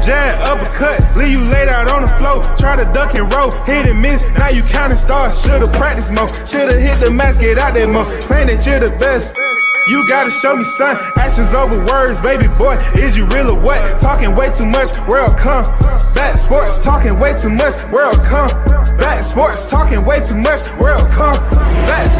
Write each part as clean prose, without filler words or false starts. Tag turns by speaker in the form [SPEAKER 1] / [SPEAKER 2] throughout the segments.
[SPEAKER 1] jab, uppercut, leave you laid out on the floor. Try to duck and roll, hit and miss, now you counting stars. Should've practiced more, should've hit the mask, get out there more. Saying that you're the best. You gotta show me, son. Actions over words, baby boy. Is you real or what? Talking way too much, world come. Back sports, talking way too much, world come. Back sports, talking way too much, world come. Back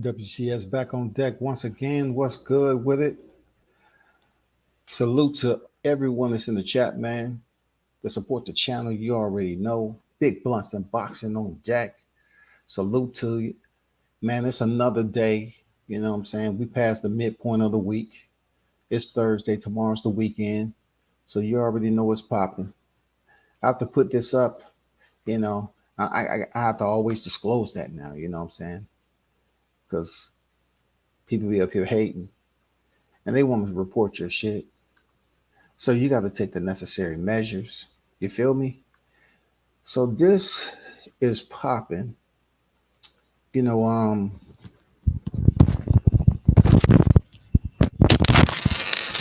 [SPEAKER 2] WCS back on deck once again. What's good with it? Salute to everyone that's in the chat, man. To support the channel, you already know. Big Blunts and Boxing on deck. Salute to you. Man, it's another day. You know what I'm saying? We passed the midpoint of the week. It's Thursday. Tomorrow's the weekend. So you already know what's popping. I have to put this up. You know, I have to always disclose that now. You know what I'm saying? Because people be up here hating and they want to report your shit. So you got to take the necessary measures. You feel me? So this is popping. You know,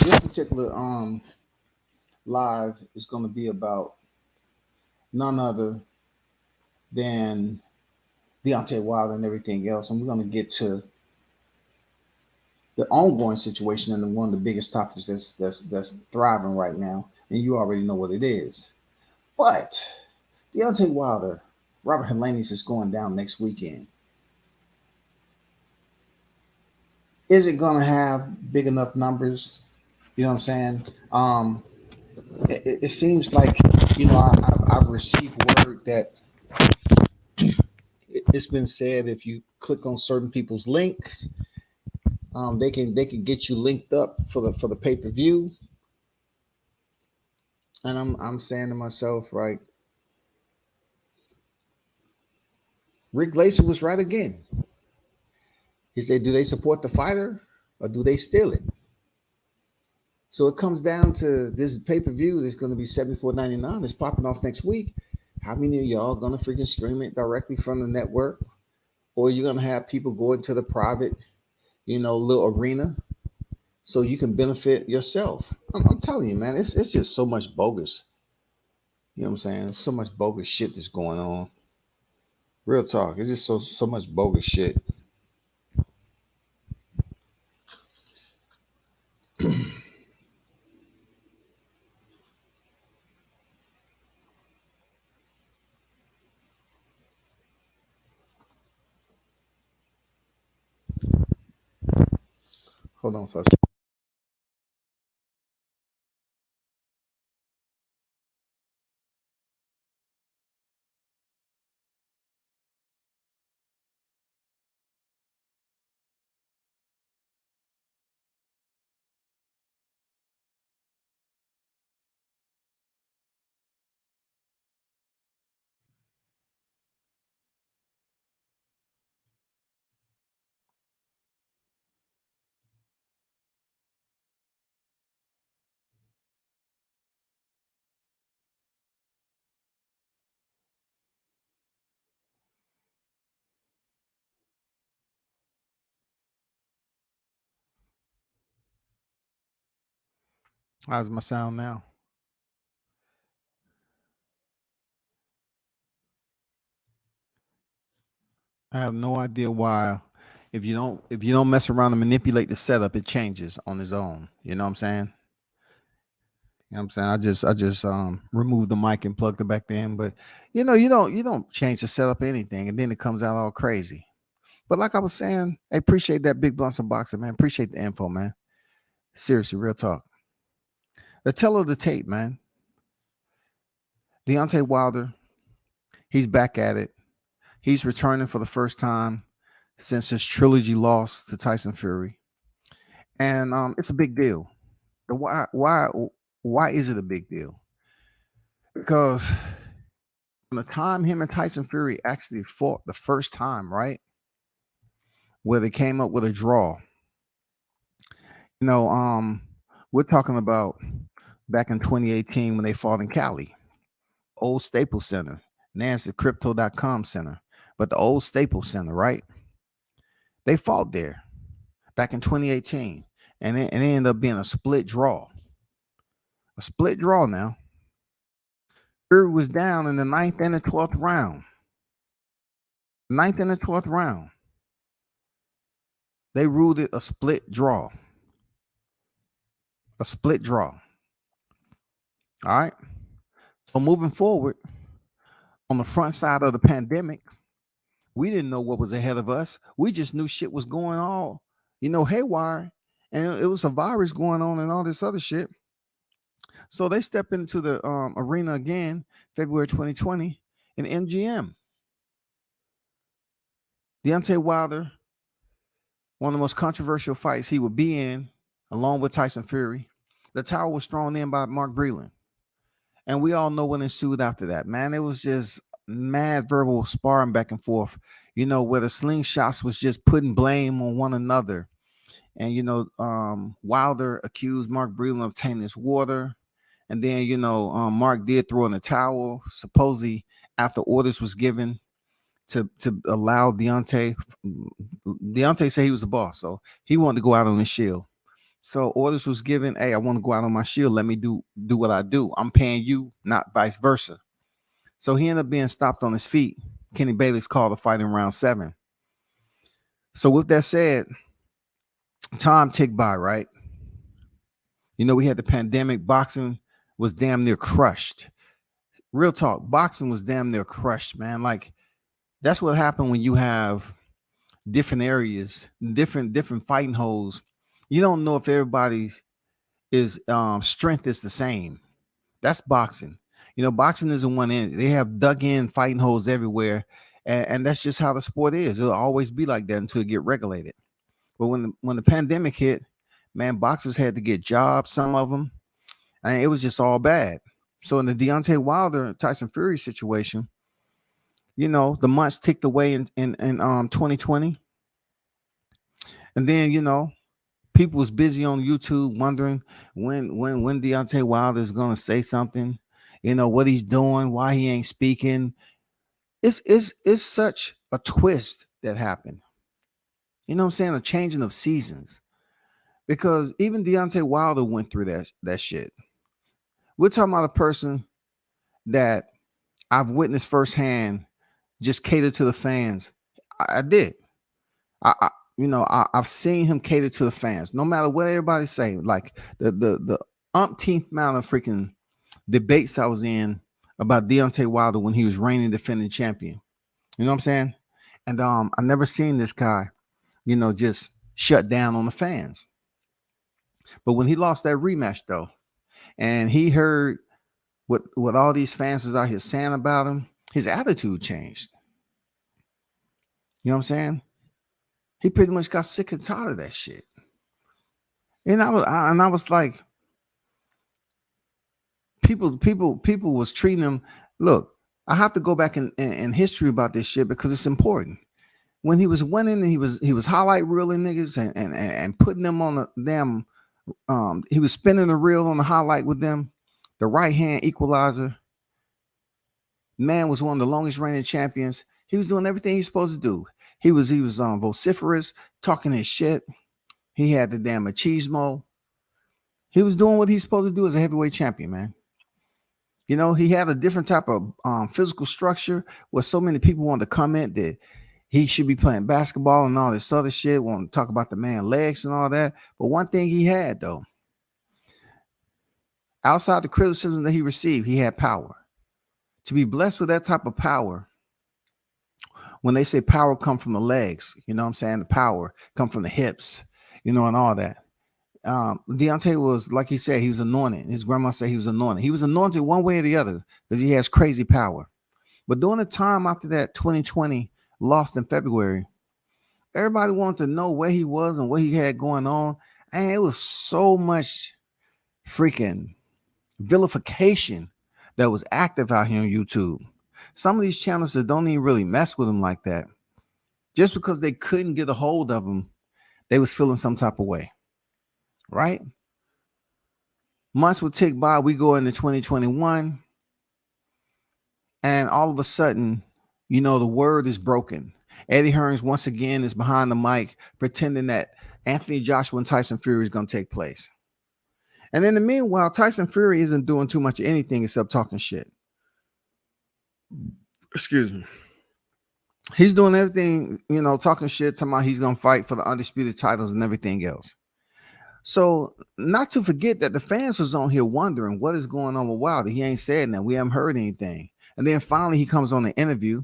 [SPEAKER 2] this particular live is going to be about none other than Deontay Wilder and everything else, and we're going to get to the ongoing situation and one of the biggest topics that's thriving right now, and you already know what it is. But Deontay Wilder, Robert Helenius is going down next weekend. Is it going to have big enough numbers? You know what I'm saying? It seems like, you know, I've received word that it's been said if you click on certain people's links, they can get you linked up for the pay-per-view. And I'm saying to myself, right, Rick Glaser was right again. He said, do they support the fighter or do they steal it? So it comes down to this pay-per-view that's going to be $74.99. It's popping off next week. How many of y'all going to freaking stream it directly from the network? Or you're going to have people go into the private, you know, little arena so you can benefit yourself? I'm telling you, man, it's just so much bogus. You know what I'm saying? So much bogus shit that's going on. Real talk. It's just so much bogus shit. Hold on first. How's my sound now? I have no idea why. If you don't mess around and manipulate the setup, it changes on its own. You know what I'm saying? You know what I'm saying? I just removed the mic and plugged it back in. But you know, you don't change the setup or anything, and then it comes out all crazy. But like I was saying, I appreciate that Big Blunts and Boxing, man. Appreciate the info, man. Seriously, real talk. The tell of the tape, man. Deontay Wilder, he's back at it. He's returning for the first time since his trilogy loss to Tyson Fury. And it's a big deal. Why is it a big deal? Because from the time him and Tyson Fury actually fought the first time, right? Where they came up with a draw. You know, we're talking about back in 2018 when they fought in Cali, old Staples Center. Now it's the Crypto.com Center, but the old Staples Center, right? They fought there back in 2018, and it ended up being a split draw. A split draw now. Fury was down in the 9th and the 12th round. 9th and the 12th round. They ruled it a split draw. A split draw. All right. So moving forward, on the front side of the pandemic, we didn't know what was ahead of us. We just knew shit was going on, haywire. And it was a virus going on and all this other shit. So they stepped into the arena again, February 2020, in MGM. Deontay Wilder, one of the most controversial fights he would be in, along with Tyson Fury. The towel was thrown in by Mark Breland. And we all know what ensued after that, man. It was just mad verbal sparring back and forth, where the slingshots was just putting blame on one another. And, Wilder accused Mark Breland of tainting his water. And then, Mark did throw in the towel, supposedly after orders was given to allow Deontay. Deontay said he was the boss, so he wanted to go out on his shield. So orders was given, hey, I want to go out on my shield. Let me do what I do. I'm paying you, not vice versa. So he ended up being stopped on his feet. Kenny Bayless called the fight in round 7. So with that said, time ticked by, right? We had the pandemic. Boxing was damn near crushed. Real talk. Boxing was damn near crushed, man. Like, that's what happened when you have different areas, different fighting holes. You don't know if everybody's strength is the same. That's boxing. Boxing isn't one end. They have dug in fighting holes everywhere. And that's just how the sport is. It'll always be like that until it get regulated. But when the pandemic hit, man, boxers had to get jobs, some of them. And it was just all bad. So in the Deontay Wilder Tyson Fury situation, the months ticked away in 2020. And then, people was busy on YouTube wondering when Deontay Wilder is going to say something, what he's doing, why he ain't speaking. It's such a twist that happened. You know what I'm saying? A changing of seasons. Because even Deontay Wilder went through that shit. We're talking about a person that I've witnessed firsthand just cater to the fans. I did. I've seen him cater to the fans, no matter what everybody's saying. Like the umpteenth amount of freaking debates I was in about Deontay Wilder when he was reigning defending champion. You know what I'm saying? And I never seen this guy, just shut down on the fans. But when he lost that rematch, though, and he heard what all these fans was out here saying about him, his attitude changed. You know what I'm saying? He pretty much got sick and tired of that shit. And I was like, people was treating him. Look, I have to go back in history about this shit because it's important. When he was winning, he was highlight reeling niggas and putting them on the damn. He was spinning the reel on the highlight with them, the right hand equalizer. Man was one of the longest reigning champions. He was doing everything he's supposed to do. He was vociferous, talking his shit. He had the damn machismo. He was doing what he's supposed to do as a heavyweight champion, man. He had a different type of physical structure where so many people wanted to comment that he should be playing basketball and all this other shit, want to talk about the man's legs and all that. But one thing he had, though, outside the criticism that he received, he had power. To be blessed with that type of power when they say power come from the legs, you know what I'm saying? The power come from the hips, you know, and all that. Deontay was, like he said, he was anointed. His grandma said he was anointed. He was anointed one way or the other because he has crazy power. But during the time after that 2020 lost in February, everybody wanted to know where he was and what he had going on. And it was so much freaking vilification that was active out here on YouTube. Some of these channels that don't even really mess with him like that, just because they couldn't get a hold of him, they was feeling some type of way, right? Months would tick by, we go into 2021, and all of a sudden, you know, the word is broken. Eddie Hearns once again is behind the mic pretending that Anthony Joshua and Tyson Fury is going to take place. And in the meanwhile, Tyson Fury isn't doing too much of anything except talking shit. Excuse me. He's doing everything, you know, talking shit, talking about he's going to fight for the undisputed titles and everything else. So not to forget that the fans was on here wondering what is going on with Wilder. He ain't said that. We haven't heard anything. And then finally he comes on the interview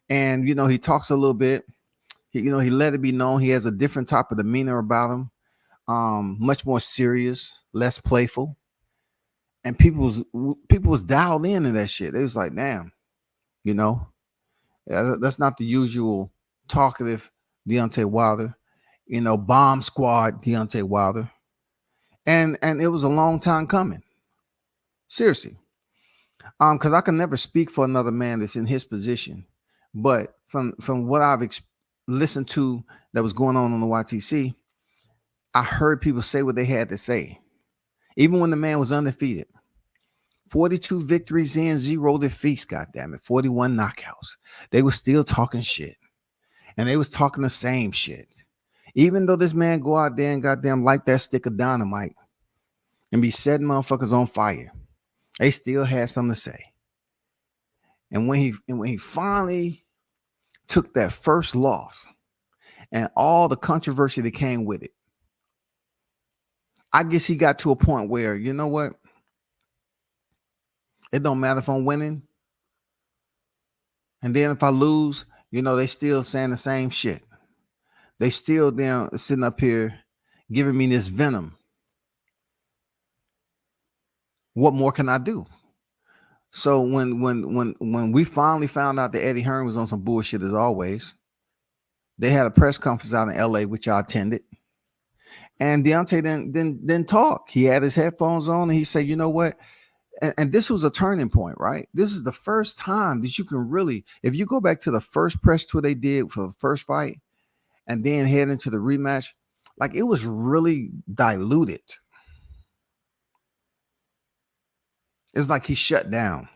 [SPEAKER 2] and, you know, he talks a little bit. He let it be known he has a different type of demeanor about him. Much more serious, less playful. And people was dialed into that shit. They was like, damn, you know, that's not the usual talkative Deontay Wilder, you know, bomb squad Deontay Wilder. And it was a long time coming. Seriously. Because I can never speak for another man that's in his position. But from what I've listened to that was going on the YTC, I heard people say what they had to say. Even when the man was undefeated. 42 victories in, 0 defeats, goddammit. 41 knockouts. They were still talking shit. And they was talking the same shit. Even though this man go out there and goddamn light that stick of dynamite and be setting motherfuckers on fire, they still had something to say. And when he finally took that first loss and all the controversy that came with it, I guess he got to a point where, you know what? It don't matter if I'm winning. And then if I lose, you know, they still saying the same shit. They still down sitting up here giving me this venom. What more can I do? So when we finally found out that Eddie Hearn was on some bullshit as always, they had a press conference out in LA, which I attended. And Deontay didn't talk. He had his headphones on and he said, you know what? And this was a turning point, right? This is the first time that you can really, if you go back to the first press tour they did for the first fight and then head into the rematch, like it was really diluted. It's like he shut down.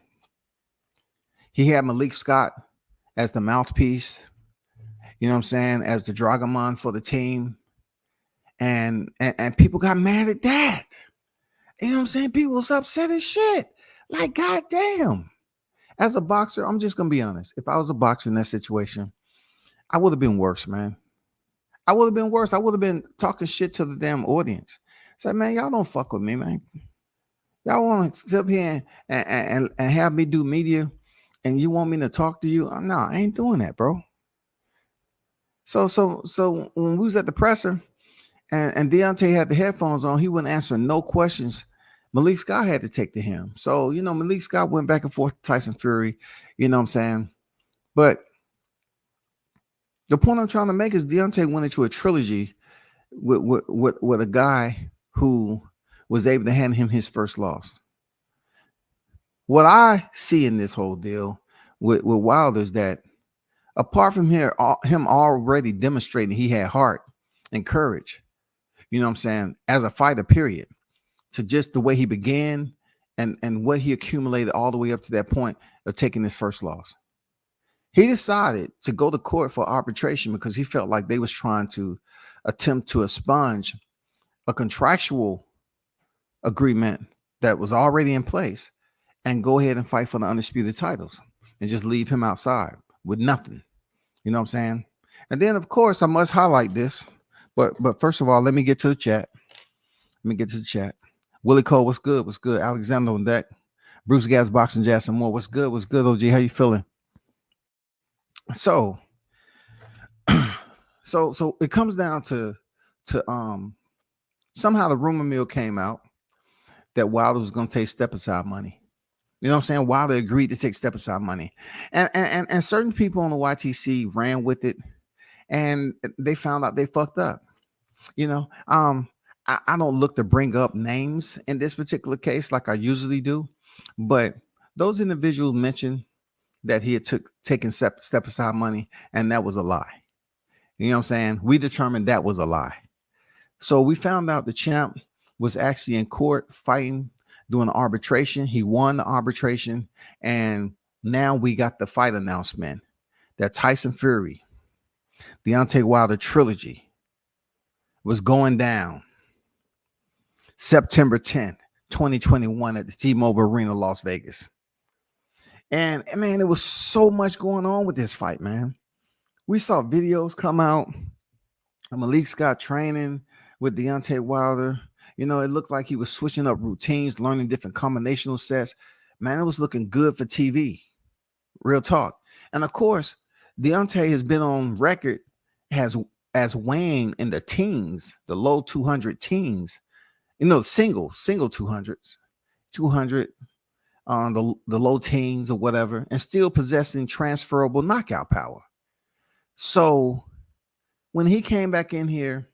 [SPEAKER 2] He had Malik Scott as the mouthpiece, you know what I'm saying, as the Dragamon for the team. And people got mad at that. You know what I'm saying? People was upset as shit. Like, goddamn. As a boxer, I'm just going to be honest. If I was a boxer in that situation, I would have been worse, man. I would have been worse. I would have been talking shit to the damn audience. Say, man, y'all don't fuck with me, man. Y'all want to sit up here and have me do media and you want me to talk to you? No, I ain't doing that, bro. So when we was at the presser and Deontay had the headphones on, he wouldn't answer no questions. Malik Scott had to take to him. So, you know, Malik Scott went back and forth to Tyson Fury, you know what I'm saying? But the point I'm trying to make is Deontay went into a trilogy with a guy who was able to hand him his first loss. What I see in this whole deal with Wilder is that apart from him already demonstrating he had heart and courage, you know what I'm saying, as a fighter, period, to just the way he began and what he accumulated all the way up to that point of taking his first loss. He decided to go to court for arbitration because he felt like they was trying to attempt to expunge a contractual agreement that was already in place and go ahead and fight for the undisputed titles and just leave him outside with nothing. You know what I'm saying? And then, of course, I must highlight this. But first of all, let me get to the chat. Willie Cole, what's good? What's good? Alexander on deck. Bruce Gas, Boxing, Jackson Moore. What's good? What's good, OG? How you feeling? So, so it comes down to somehow the rumor mill came out that Wilder was going to take step aside money. You know what I'm saying? Wilder agreed to take step aside money, and certain people on the YTC ran with it, and they found out they fucked up. You know, I don't look to bring up names in this particular case like I usually do, but those individuals mentioned that he had taken step aside money, and that was a lie. You know what I'm saying? We determined that was a lie. So we found out the champ was actually in court fighting, doing arbitration. He won the arbitration, and now we got the fight announcement that Tyson Fury, Deontay Wilder trilogy was going down September 10th, 2021 at the T-Mobile Arena, Las Vegas. And man, there was so much going on with this fight, man. We saw videos come out of Malik Scott training with Deontay Wilder. You know, it looked like he was switching up routines, learning different combinational sets. Man, it was looking good for TV. Real talk. And of course, Deontay has been on record as weighing in the teens, the low 200 teens, you know, single 200s, 200 on the low teens or whatever, and still possessing transferable knockout power. So when he came back in here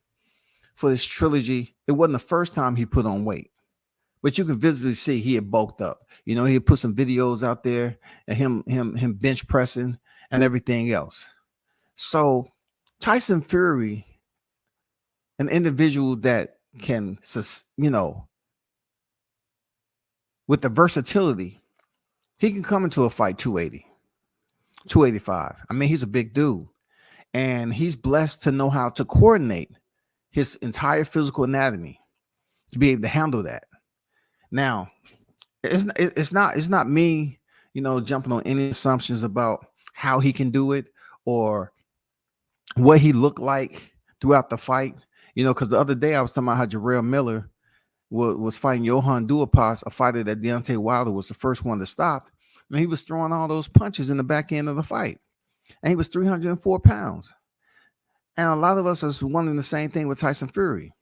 [SPEAKER 2] for this trilogy, it wasn't the first time he put on weight, but you can visibly see he had bulked up. You know, he had put some videos out there and him bench pressing and everything else. So Tyson Fury, an individual that can, you know, with the versatility, he can come into a fight 280, 285. I mean, he's a big dude, and he's blessed to know how to coordinate his entire physical anatomy to be able to handle that. Now, it's not me, you know, jumping on any assumptions about how he can do it or what he looked like throughout the fight. You know, because the other day I was talking about how Jarrell Miller was fighting Johan Duhaupas, a fighter that Deontay Wilder was the first one to stop. I mean, he was throwing all those punches in the back end of the fight, and he was 304 pounds. And a lot of us are wondering the same thing with Tyson Fury.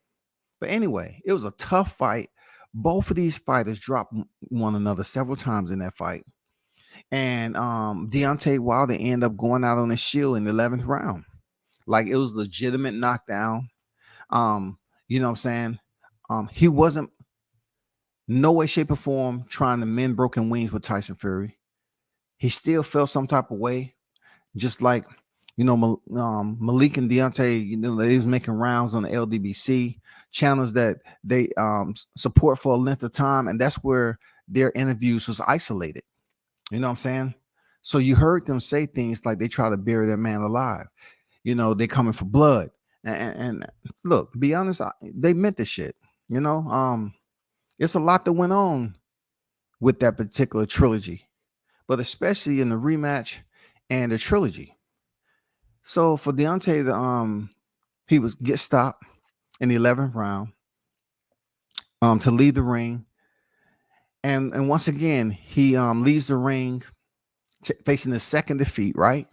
[SPEAKER 2] But anyway, it was a tough fight. Both of these fighters dropped one another several times in that fight. And Deontay Wilder ended up going out on his shield in the 11th round. Like, it was legitimate knockdown. You know what I'm saying? He wasn't no way, shape, or form trying to mend broken wings with Tyson Fury. He still felt some type of way, just like, you know, Malik and Deontay, you know, they was making rounds on the LDBC channels that they support for a length of time, and that's where their interviews was isolated. You know what I'm saying? So you heard them say things like they try to bury their man alive. You know, they coming for blood. And look, to be honest, they meant this shit. You know, it's a lot that went on with that particular trilogy, but especially in the rematch and the trilogy. So for Deontay, he was get stopped in the 11th round to leave the ring. And once again, he leaves the ring facing his second defeat, right?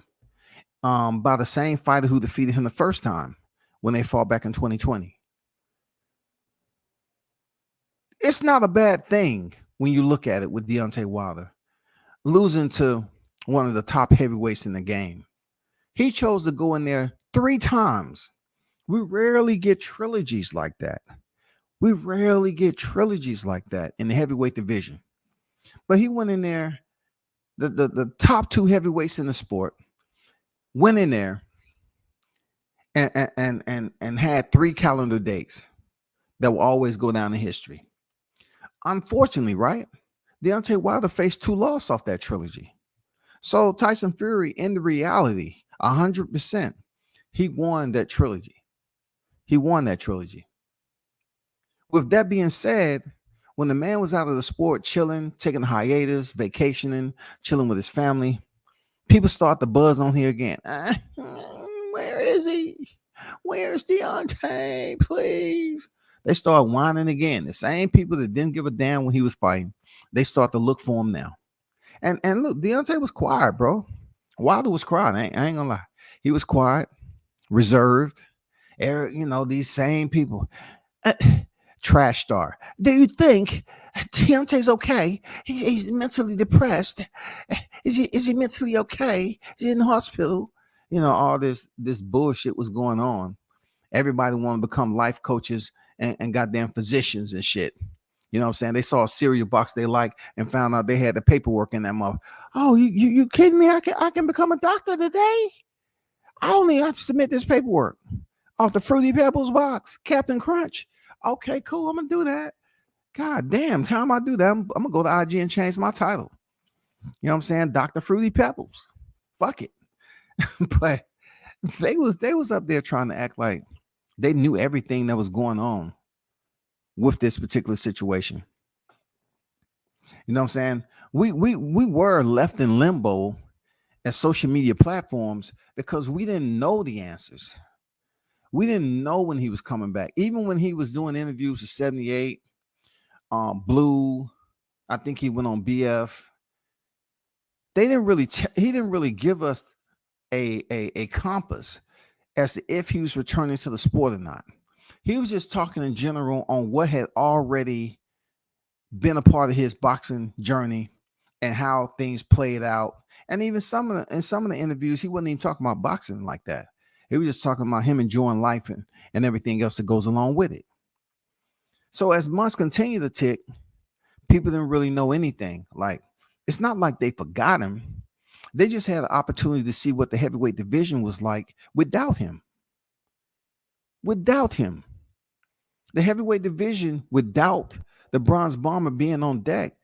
[SPEAKER 2] By the same fighter who defeated him the first time when they fought back in 2020. It's not a bad thing when you look at it with Deontay Wilder losing to one of the top heavyweights in the game. He chose to go in there 3 times. We rarely get trilogies like that. We rarely get trilogies like that in the heavyweight division. But he went in there, the top 2 heavyweights in the sport, went in there and had 3 calendar dates that will always go down in history. Unfortunately, right? Deontay Wilder faced 2 losses off that trilogy. So Tyson Fury, in the reality, 100%, he won that trilogy. He won that trilogy. With that being said, when the man was out of the sport, chilling, taking a hiatus, vacationing, chilling with his family, people start to buzz on here again. Where is he? Where's Deontay? Please. They start whining again. The same people that didn't give a damn when he was fighting, they start to look for him now. And look, Deontay was quiet, bro. Wilder was quiet. I ain't gonna lie. He was quiet, reserved. These same people. Uh, Trash star. Do you think Deontay's okay? He's mentally depressed. Is he mentally okay? Is he in the hospital? All this bullshit was going on. Everybody wanted to become life coaches and goddamn physicians and shit. You know what I'm saying? They saw a cereal box they like and found out they had the paperwork in that mother. Oh, you kidding me? I can become a doctor today? I only have to submit this paperwork off the Fruity Pebbles box, Captain Crunch. Okay, cool. I'm gonna do that. God damn, time I do that, I'm gonna go to IG and change my title. You know what I'm saying? Dr. Fruity Pebbles. Fuck it. But they was up there trying to act like they knew everything that was going on with this particular situation. You know what I'm saying? We were left in limbo as social media platforms because we didn't know the answers. We didn't know when he was coming back. Even when he was doing interviews at 78, Blue, I think he went on BF. He didn't really give us a compass as to if he was returning to the sport or not. He was just talking in general on what had already been a part of his boxing journey and how things played out. And even some of the interviews, he wasn't even talking about boxing like that. He was just talking about him enjoying life and everything else that goes along with it. So as months continue to tick, people didn't really know anything. Like, it's not like they forgot him. They just had an opportunity to see what the heavyweight division was like without him. Without him. The heavyweight division, without the Bronze Bomber being on deck,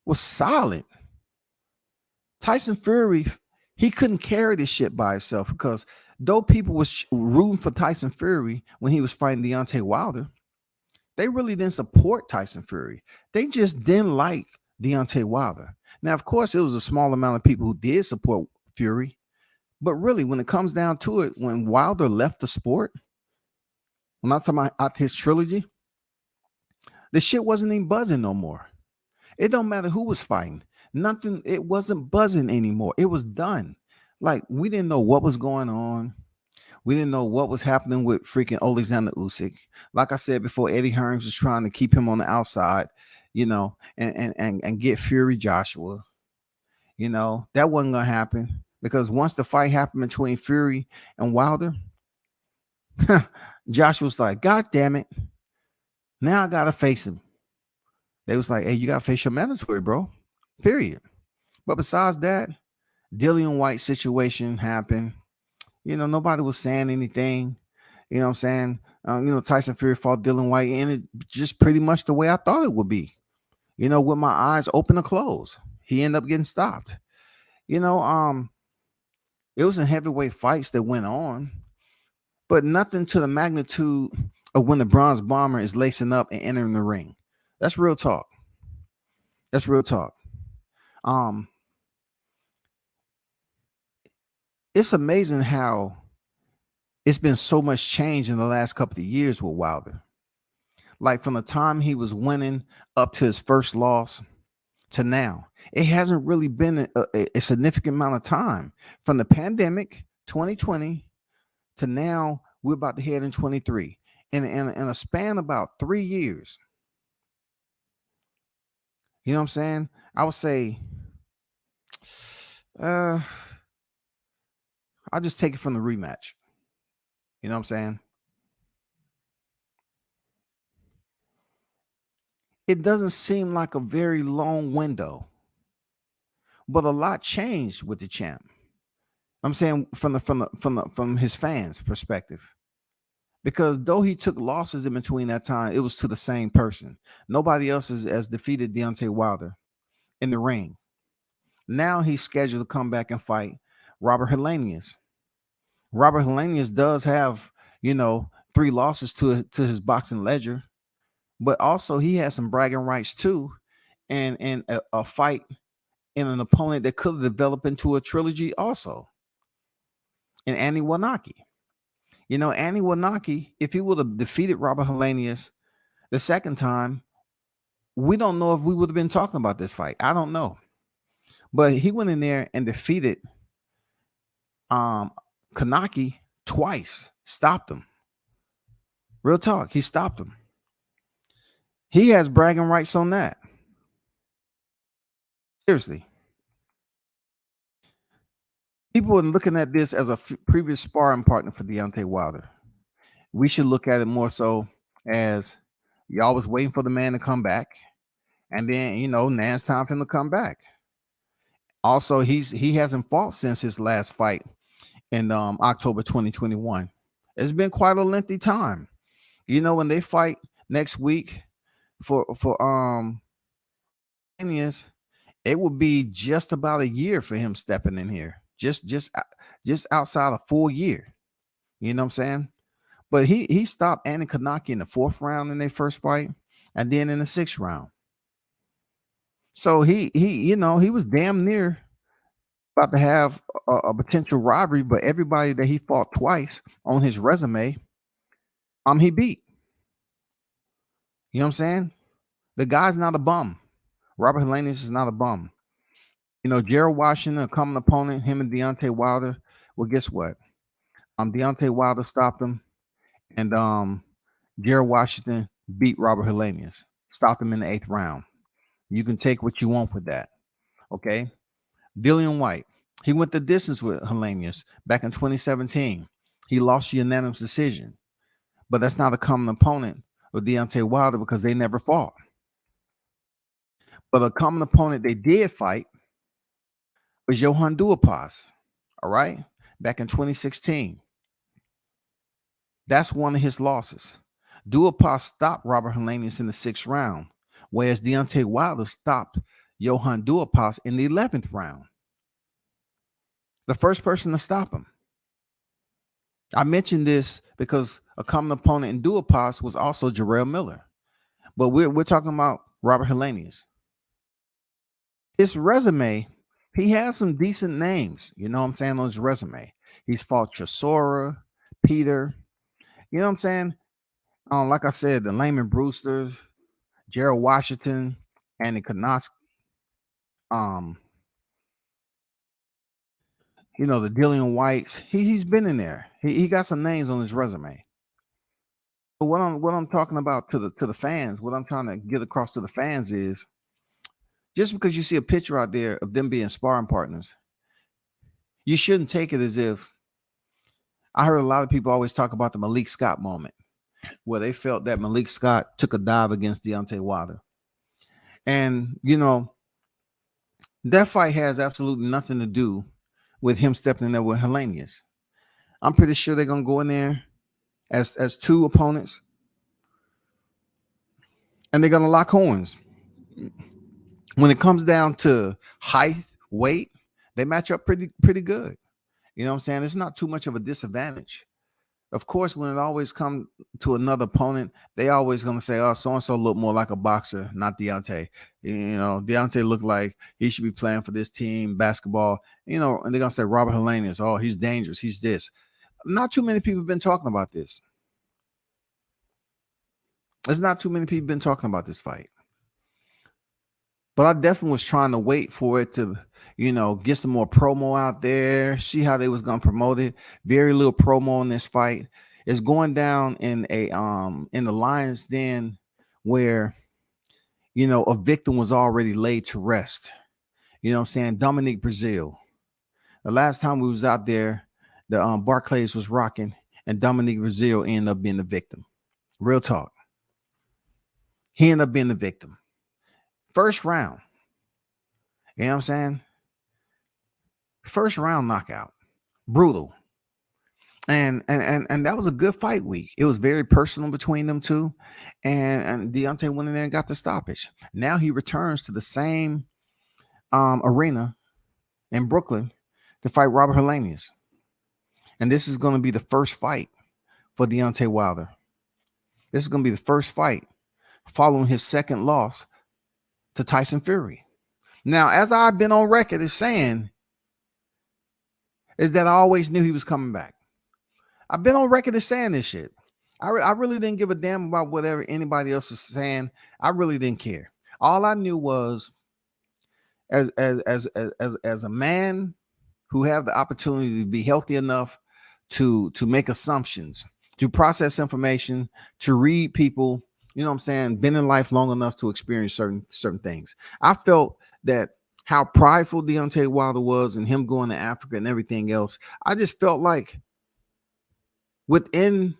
[SPEAKER 2] was solid. Tyson Fury, he couldn't carry this shit by himself because though people was rooting for Tyson Fury when he was fighting Deontay Wilder, they really didn't support Tyson Fury. They just didn't like Deontay Wilder. Now, of course, it was a small amount of people who did support Fury, but really, when it comes down to it, when Wilder left the sport, I'm not talking about his trilogy, the shit wasn't even buzzing no more. It don't matter who was fighting. Nothing, it wasn't buzzing anymore. It was done. Like, we didn't know what was going on. We didn't know what was happening with freaking Alexander Usyk. Like I said before, Eddie Hearns was trying to keep him on the outside, and get Fury Joshua. That wasn't going to happen because once the fight happened between Fury and Wilder, Joshua was like, God damn it. Now I got to face him. They was like, hey, you got to face your mandatory, bro. Period. But besides that, Dillian White situation happened. Nobody was saying anything. You know what I'm saying? Tyson Fury fought Dillian White, and it just pretty much the way I thought it would be. With my eyes open or closed. He ended up getting stopped. It was in heavyweight fights that went on, but nothing to the magnitude of when the Bronze Bomber is lacing up and entering the ring. That's real talk. That's real talk. It's amazing how it's been so much change in the last couple of years with Wilder. Like from the time he was winning up to his first loss to now, it hasn't really been a significant amount of time from the pandemic 2020 to now. We're about to head in 23 in a span about 3 years. You know what I'm saying? I would say, I'll just take it from the rematch. You know what I'm saying? It doesn't seem like a very long window, but a lot changed with the champ. I'm saying from his fans' perspective, because though he took losses in between that time, it was to the same person. Nobody else has defeated Deontay Wilder in the ring. Now he's scheduled to come back and fight Robert Helenius. Robert Helenius does have, 3 losses to his boxing ledger, but also he has some bragging rights too, and a fight in an opponent that could have developed into a trilogy also. And Andy Wanaki. Andy Wanaki, if he would have defeated Robert Helenius the second time, we don't know if we would have been talking about this fight. I don't know.
[SPEAKER 3] But he went in there and defeated Kanaki twice. Stopped him. Real talk. He stopped him. He has bragging rights on that. Seriously. People are looking at this as a previous sparring partner for Deontay Wilder. We should look at it more so as y'all was waiting for the man to come back. And then, now it's time for him to come back. Also, he hasn't fought since his last fight in October 2021. It's been quite a lengthy time. When they fight next week for it will be just about a year for him stepping in here. Just outside a full year. You know what I'm saying? But he stopped Andy Kanaki in the 4th round in their first fight, and then in the 6th round. So he was damn near about to have a potential rivalry, but everybody that he fought twice on his resume, he beat. You know what I'm saying? The guy's not a bum. Robert Helenius is not a bum. Gerald Washington, a common opponent, him and Deontay Wilder. Well, guess what? Deontay Wilder stopped him, and Gerald Washington beat Robert Helenius, stopped him in the 8th round. You can take what you want with that, okay? Dillian White, he went the distance with Helenius back in 2017. He lost a unanimous decision, but that's not a common opponent of Deontay Wilder because they never fought. But a common opponent they did fight was Johann Duhaupas, all right, back in 2016. That's one of his losses. Duhaupas stopped Robert Helenius in the 6th round, whereas Deontay Wilder stopped Johann Duhaupas in the 11th round. The first person to stop him. I mentioned this because a common opponent in Duhaupas was also Jarrell Miller. But we're talking about Robert Helenius. His resume, he has some decent names, you know what I'm saying, on his resume. He's fought Chisora, Peter, you know what I'm saying? Like I said, the Layman Brewsters, Gerald Washington, Andy Kanaki, the Dillian Whites. He's been in there. He got some names on his resume. But what I'm talking about to the fans, what I'm trying to get across to the fans is, just because you see a picture out there of them being sparring partners, you shouldn't take it as if. I heard a lot of people always talk about the Malik Scott moment, where they felt that Malik Scott took a dive against Deontay Wilder. And, that fight has absolutely nothing to do with him stepping in there with Helenius. I'm pretty sure they're going to go in there as two opponents, and they're going to lock horns. When it comes down to height, weight, they match up pretty good. You know what I'm saying? It's not too much of a disadvantage. Of course, when it always comes to another opponent, they always going to say, oh, so-and-so look more like a boxer, not Deontay. Deontay looked like he should be playing for this team, basketball, and they're going to say Robert Helenius, oh, he's dangerous, he's this. Not too many people have been talking about this. There's not too many people been talking about this fight. But I definitely was trying to wait for it to, get some more promo out there, see how they was going to promote it. Very little promo in this fight. It's going down in the Lion's Den where, a victim was already laid to rest. You know what I'm saying? Dominique Brazil. The last time we was out there, the Barclays was rocking, and Dominique Brazil ended up being the victim. Real talk. He ended up being the victim. First round. You know what I'm saying? First round knockout. Brutal. And that was a good fight week. It was very personal between them two. And Deontay went in there and got the stoppage. Now he returns to the same arena in Brooklyn to fight Robert Helenius. And this is going to be the first fight for Deontay Wilder. This is going to be the first fight following his second loss to Tyson Fury. Now, as I've been on record as saying, is that I always knew he was coming back. I've been on record as saying this shit. I really didn't give a damn about whatever anybody else is saying. I really didn't care. All I knew was as a man who have the opportunity to be healthy enough to make assumptions, to process information, to read people, you know what I'm saying, been in life long enough to experience certain things. I felt that how prideful Deontay Wilder was and him going to Africa and everything else. I just felt like within,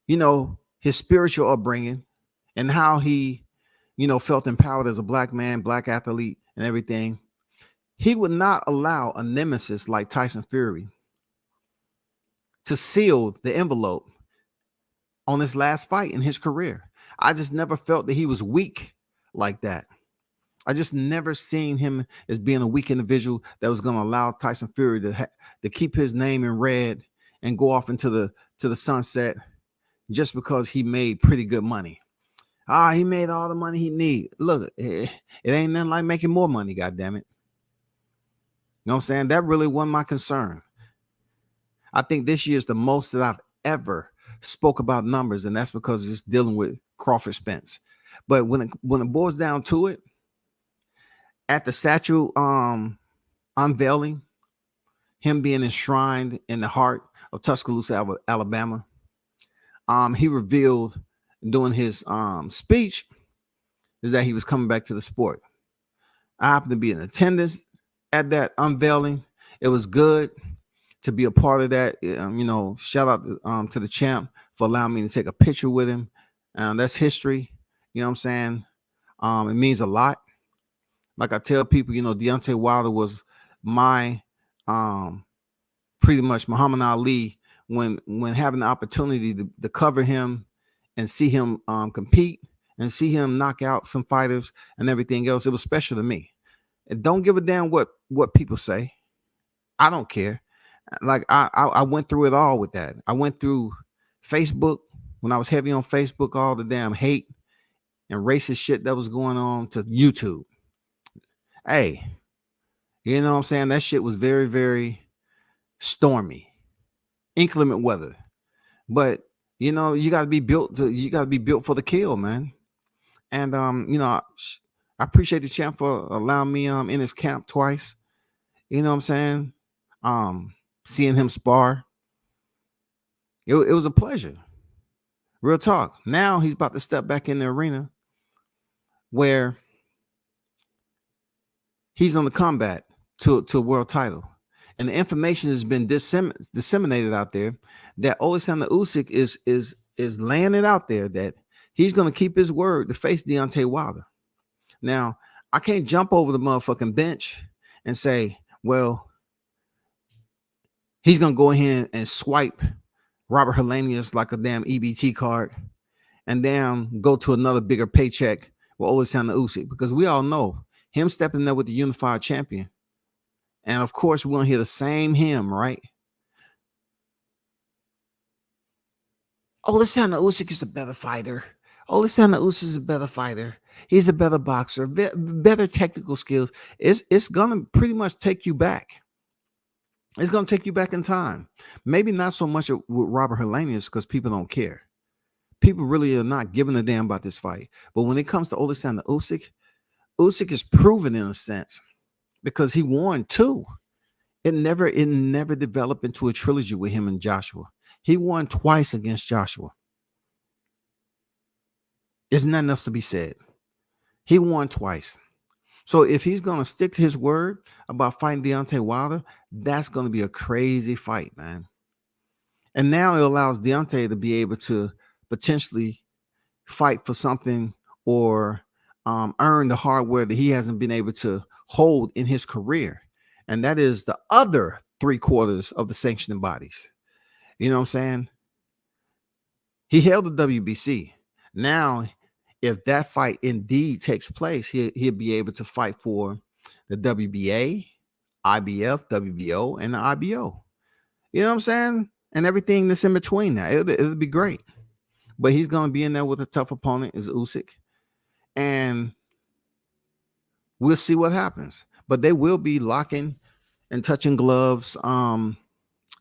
[SPEAKER 3] you know, his spiritual upbringing and how he, you know, felt empowered as a black man, black athlete and everything, he would not allow a nemesis like Tyson Fury to seal the envelope on his last fight in his career. I just never felt that he was weak like that. I just never seen him as being a weak individual that was going to allow Tyson Fury to keep his name in red and go off into the sunset just because he made pretty good money. He made all the money he need. Look, it ain't nothing like making more money, goddammit. You know what I'm saying? That really wasn't my concern. I think this year is the most that I've ever spoke about numbers, and that's because it's dealing with Crawford Spence. But when it boils down to it, at the statue unveiling, him being enshrined in the heart of Tuscaloosa, Alabama, he revealed during his speech is that he was coming back to the sport. I happened to be in attendance at that unveiling. It was good to be a part of that. You know, shout out to the champ for allowing me to take a picture with him. That's history. You know what I'm saying? It means a lot. Like I tell people, you know, Deontay Wilder was my pretty much Muhammad Ali when having the opportunity to cover him and see him compete and see him knock out some fighters and everything else. It was special to me. And don't give a damn what people say. I don't care. Like I went through it all with that. I went through Facebook when I was heavy on Facebook, all the damn hate and racist shit that was going on, to YouTube. Hey, you know what I'm saying? That shit was very, very stormy, inclement weather. But you know, you gotta be built for the kill, man. And you know, I appreciate the champ for allowing me in his camp twice. You know what I'm saying? Seeing him spar. It was a pleasure. Real talk. Now he's about to step back in the arena where he's on the combat to a world title. And the information has been disseminated out there that Alexander Usyk is laying it out there that he's going to keep his word to face Deontay Wilder. Now, I can't jump over the motherfucking bench and say, well, he's going to go ahead and swipe Robert Helenius like a damn EBT card and then go to another bigger paycheck with Alexander Usyk, because we all know him stepping there with the unified champion. And of course, we're going to hear the same hymn, right? Alexander Usyk is a better fighter. Alexander Usyk is a better fighter. He's a better boxer, better technical skills. It's going to pretty much take you back. It's going to take you back in time. Maybe not so much with Robert Helenius because people don't care. People really are not giving a damn about this fight. But when it comes to Alexander Usyk, Usyk is proven in a sense because he won two. It never developed into a trilogy with him and Joshua. He won twice against Joshua. There's nothing else to be said. He won twice. So if he's going to stick to his word about fighting Deontay Wilder, that's going to be a crazy fight, man. And now it allows Deontay to be able to potentially fight for something or earn the hardware that he hasn't been able to hold in his career. And that is the other 3/4 of the sanctioning bodies. You know what I'm saying? He held the WBC. Now, if that fight indeed takes place, he'll be able to fight for the WBA, IBF, WBO, and the IBO. You know what I'm saying? And everything that's in between that. It'll be great. But he's going to be in there with a tough opponent, is Usyk. And we'll see what happens. But they will be locking and touching gloves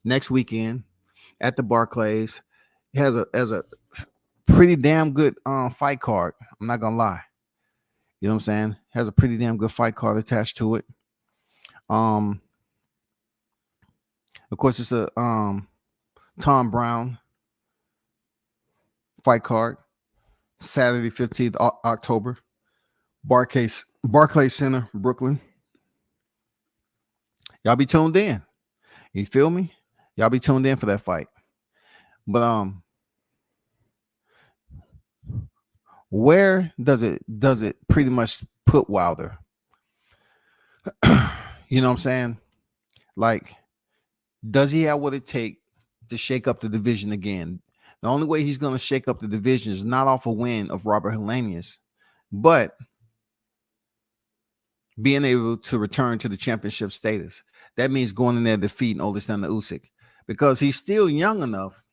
[SPEAKER 3] next weekend at the Barclays. It has a pretty damn good fight card. I'm not gonna lie. You know what I'm saying? Has a pretty damn good fight card attached to it. Of course, it's a Tom Brown fight card. Saturday, 15th October. Barclays Center, Brooklyn. Y'all be tuned in. You feel me? Y'all be tuned in for that fight. But where does it pretty much put Wilder? You know what I'm saying? Like, does he have what it takes to shake up the division again? The only way he's going to shake up the division is not off a win of Robert Helenius, but being able to return to the championship status. That means going in there defeating Alexander Usyk, because he's still young enough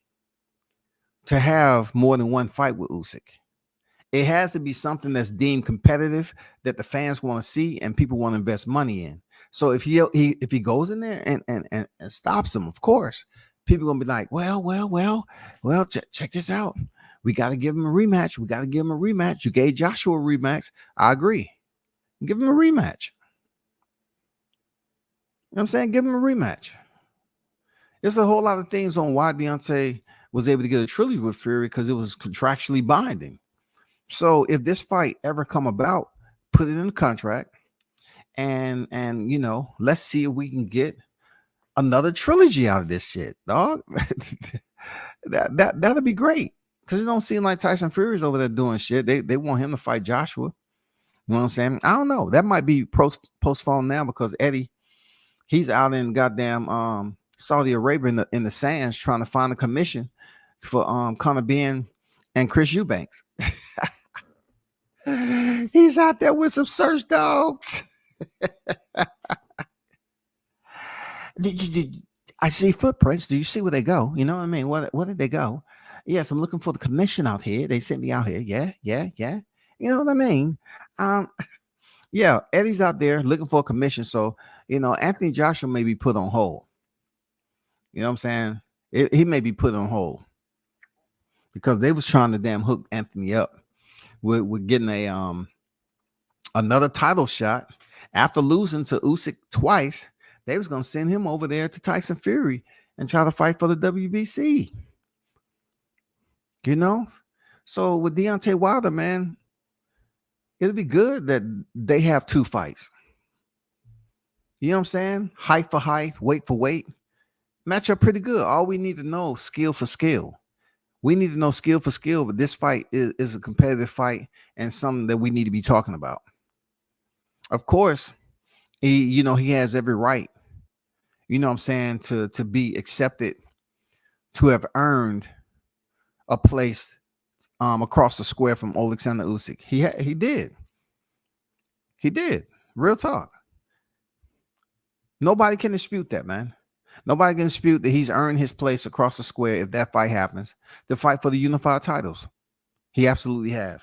[SPEAKER 3] to have more than one fight with Usyk. It has to be something that's deemed competitive, that the fans want to see and people want to invest money in. So if he goes in there and stops him, of course, people are gonna be like, well, check this out. We got to give him a rematch. You gave Joshua a rematch. I agree. Give him a rematch. You know what I'm saying? Give him a rematch. There's a whole lot of things on why Deontay was able to get a trilogy with Fury, because it was contractually binding. So if this fight ever come about, put it in the contract, and you know, let's see if we can get another trilogy out of this shit, dog. That'll be great, because it don't seem like Tyson Fury's over there doing shit. They want him to fight Joshua. You know what I'm saying? I don't know. That might be postponed now, because Eddie, he's out in goddamn Saudi Arabia in the sands trying to find a commission for Conor Benn and Chris Eubanks. He's out there with some search dogs. I see footprints. Do you see where they go? You know what I mean? Where did they go? Yes, I'm looking for the commission out here. They sent me out here. Yeah. You know what I mean? Yeah, Eddie's out there looking for a commission. So, you know, Anthony Joshua may be put on hold. You know what I'm saying? He may be put on hold, because they was trying to damn hook Anthony up with getting a another title shot after losing to Usyk twice. They was gonna send him over there to Tyson Fury and try to fight for the WBC. You know, so with Deontay Wilder, man, it'll be good that they have two fights. You know what I'm saying? Height for height, weight for weight. Match up pretty good. All we need to know, skill for skill. We need to know skill for skill, but this fight is a competitive fight and something that we need to be talking about. Of course, he has every right, you know what I'm saying, to be accepted, to have earned a place across the square from Alexander Usyk. He did. Real talk. Nobody can dispute that, man. Nobody can dispute that he's earned his place across the square if that fight happens, to fight for the unified titles. He absolutely have.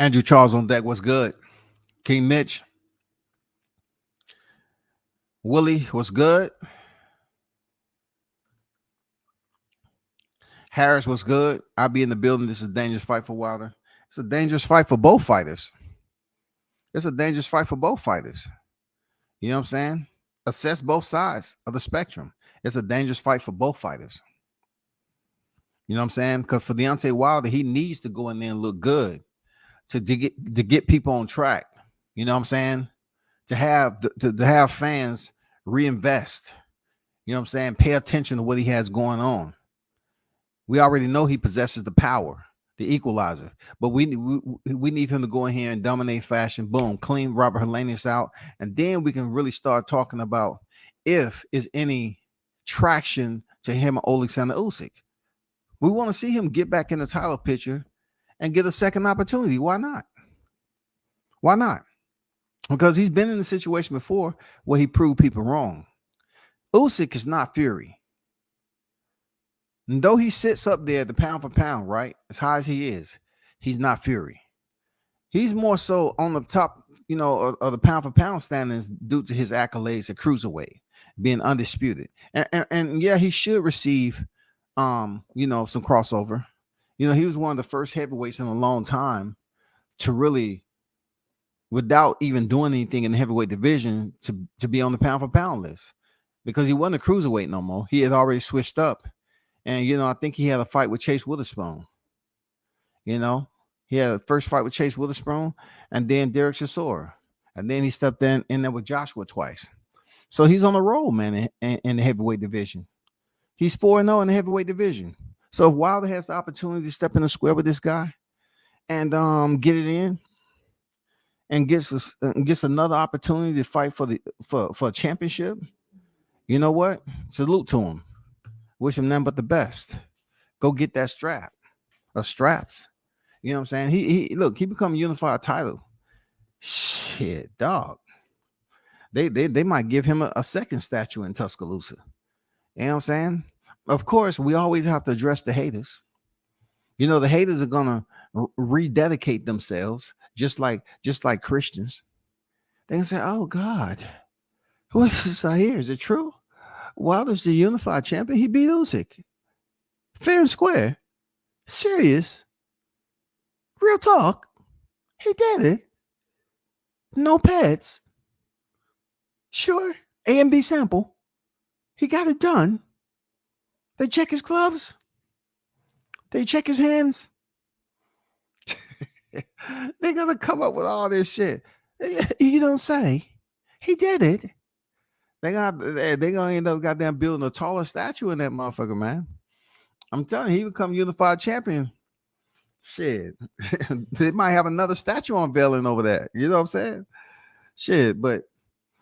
[SPEAKER 3] Andrew Charles on deck. What's good? King Mitch. Willie, what's good? Harris, what's good? I'll be in the building. This is a dangerous fight for Wilder. It's a dangerous fight for both fighters. You know what I'm saying? Assess both sides of the spectrum. It's a dangerous fight for both fighters. You know what I'm saying? Because for Deontay Wilder, he needs to go in there and look good to get people on track. You know what I'm saying? To have fans reinvest. You know what I'm saying? Pay attention to what he has going on. We already know he possesses the power, the equalizer, but we need him to go in here and dominate fashion. Boom, clean Robert Helenius out, and then we can really start talking about if is any traction to him or Alexander Usyk. We want to see him get back in the title picture and get a second opportunity. Why not? Because he's been in a situation before where he proved people wrong. Usyk is not Fury. And though he sits up there, the pound for pound, right, as high as he is, he's not Fury. He's more so on the top, of the pound for pound standings due to his accolades at cruiserweight, being undisputed. And yeah, he should receive, some crossover. He was one of the first heavyweights in a long time to really, without even doing anything in the heavyweight division, to be on the pound for pound list, because he wasn't a cruiserweight no more. He had already switched up. And, I think he had a fight with Chase Witherspoon. He had a first fight with Chase Witherspoon and then Derek Chisora. And then he stepped in there with Joshua twice. So he's on the roll, man, in the heavyweight division. He's 4-0 in the heavyweight division. So if Wilder has the opportunity to step in the square with this guy and get it in and gets another opportunity to fight for a championship, you know what? Salute to him. Wish him nothing but the best. Go get that strap or straps. You know what I'm saying? He become a unified title. Shit, dog. They might give him a second statue in Tuscaloosa. You know what I'm saying? Of course, we always have to address the haters. The haters are gonna rededicate themselves, just like Christians. They can say, "Oh God, what is this I hear? Is it true? Wilder's the unified champion. He beat Usyk, fair and square, serious, real talk. He did it. No pets. Sure, A and B sample. He got it done. They check his gloves. They check his hands. They're gonna come up with all this shit. You don't say. He did it. They gonna end up goddamn building a taller statue in that motherfucker, man. I'm telling you, he become unified champion. Shit, they might have another statue unveiling over there. You know what I'm saying? Shit, but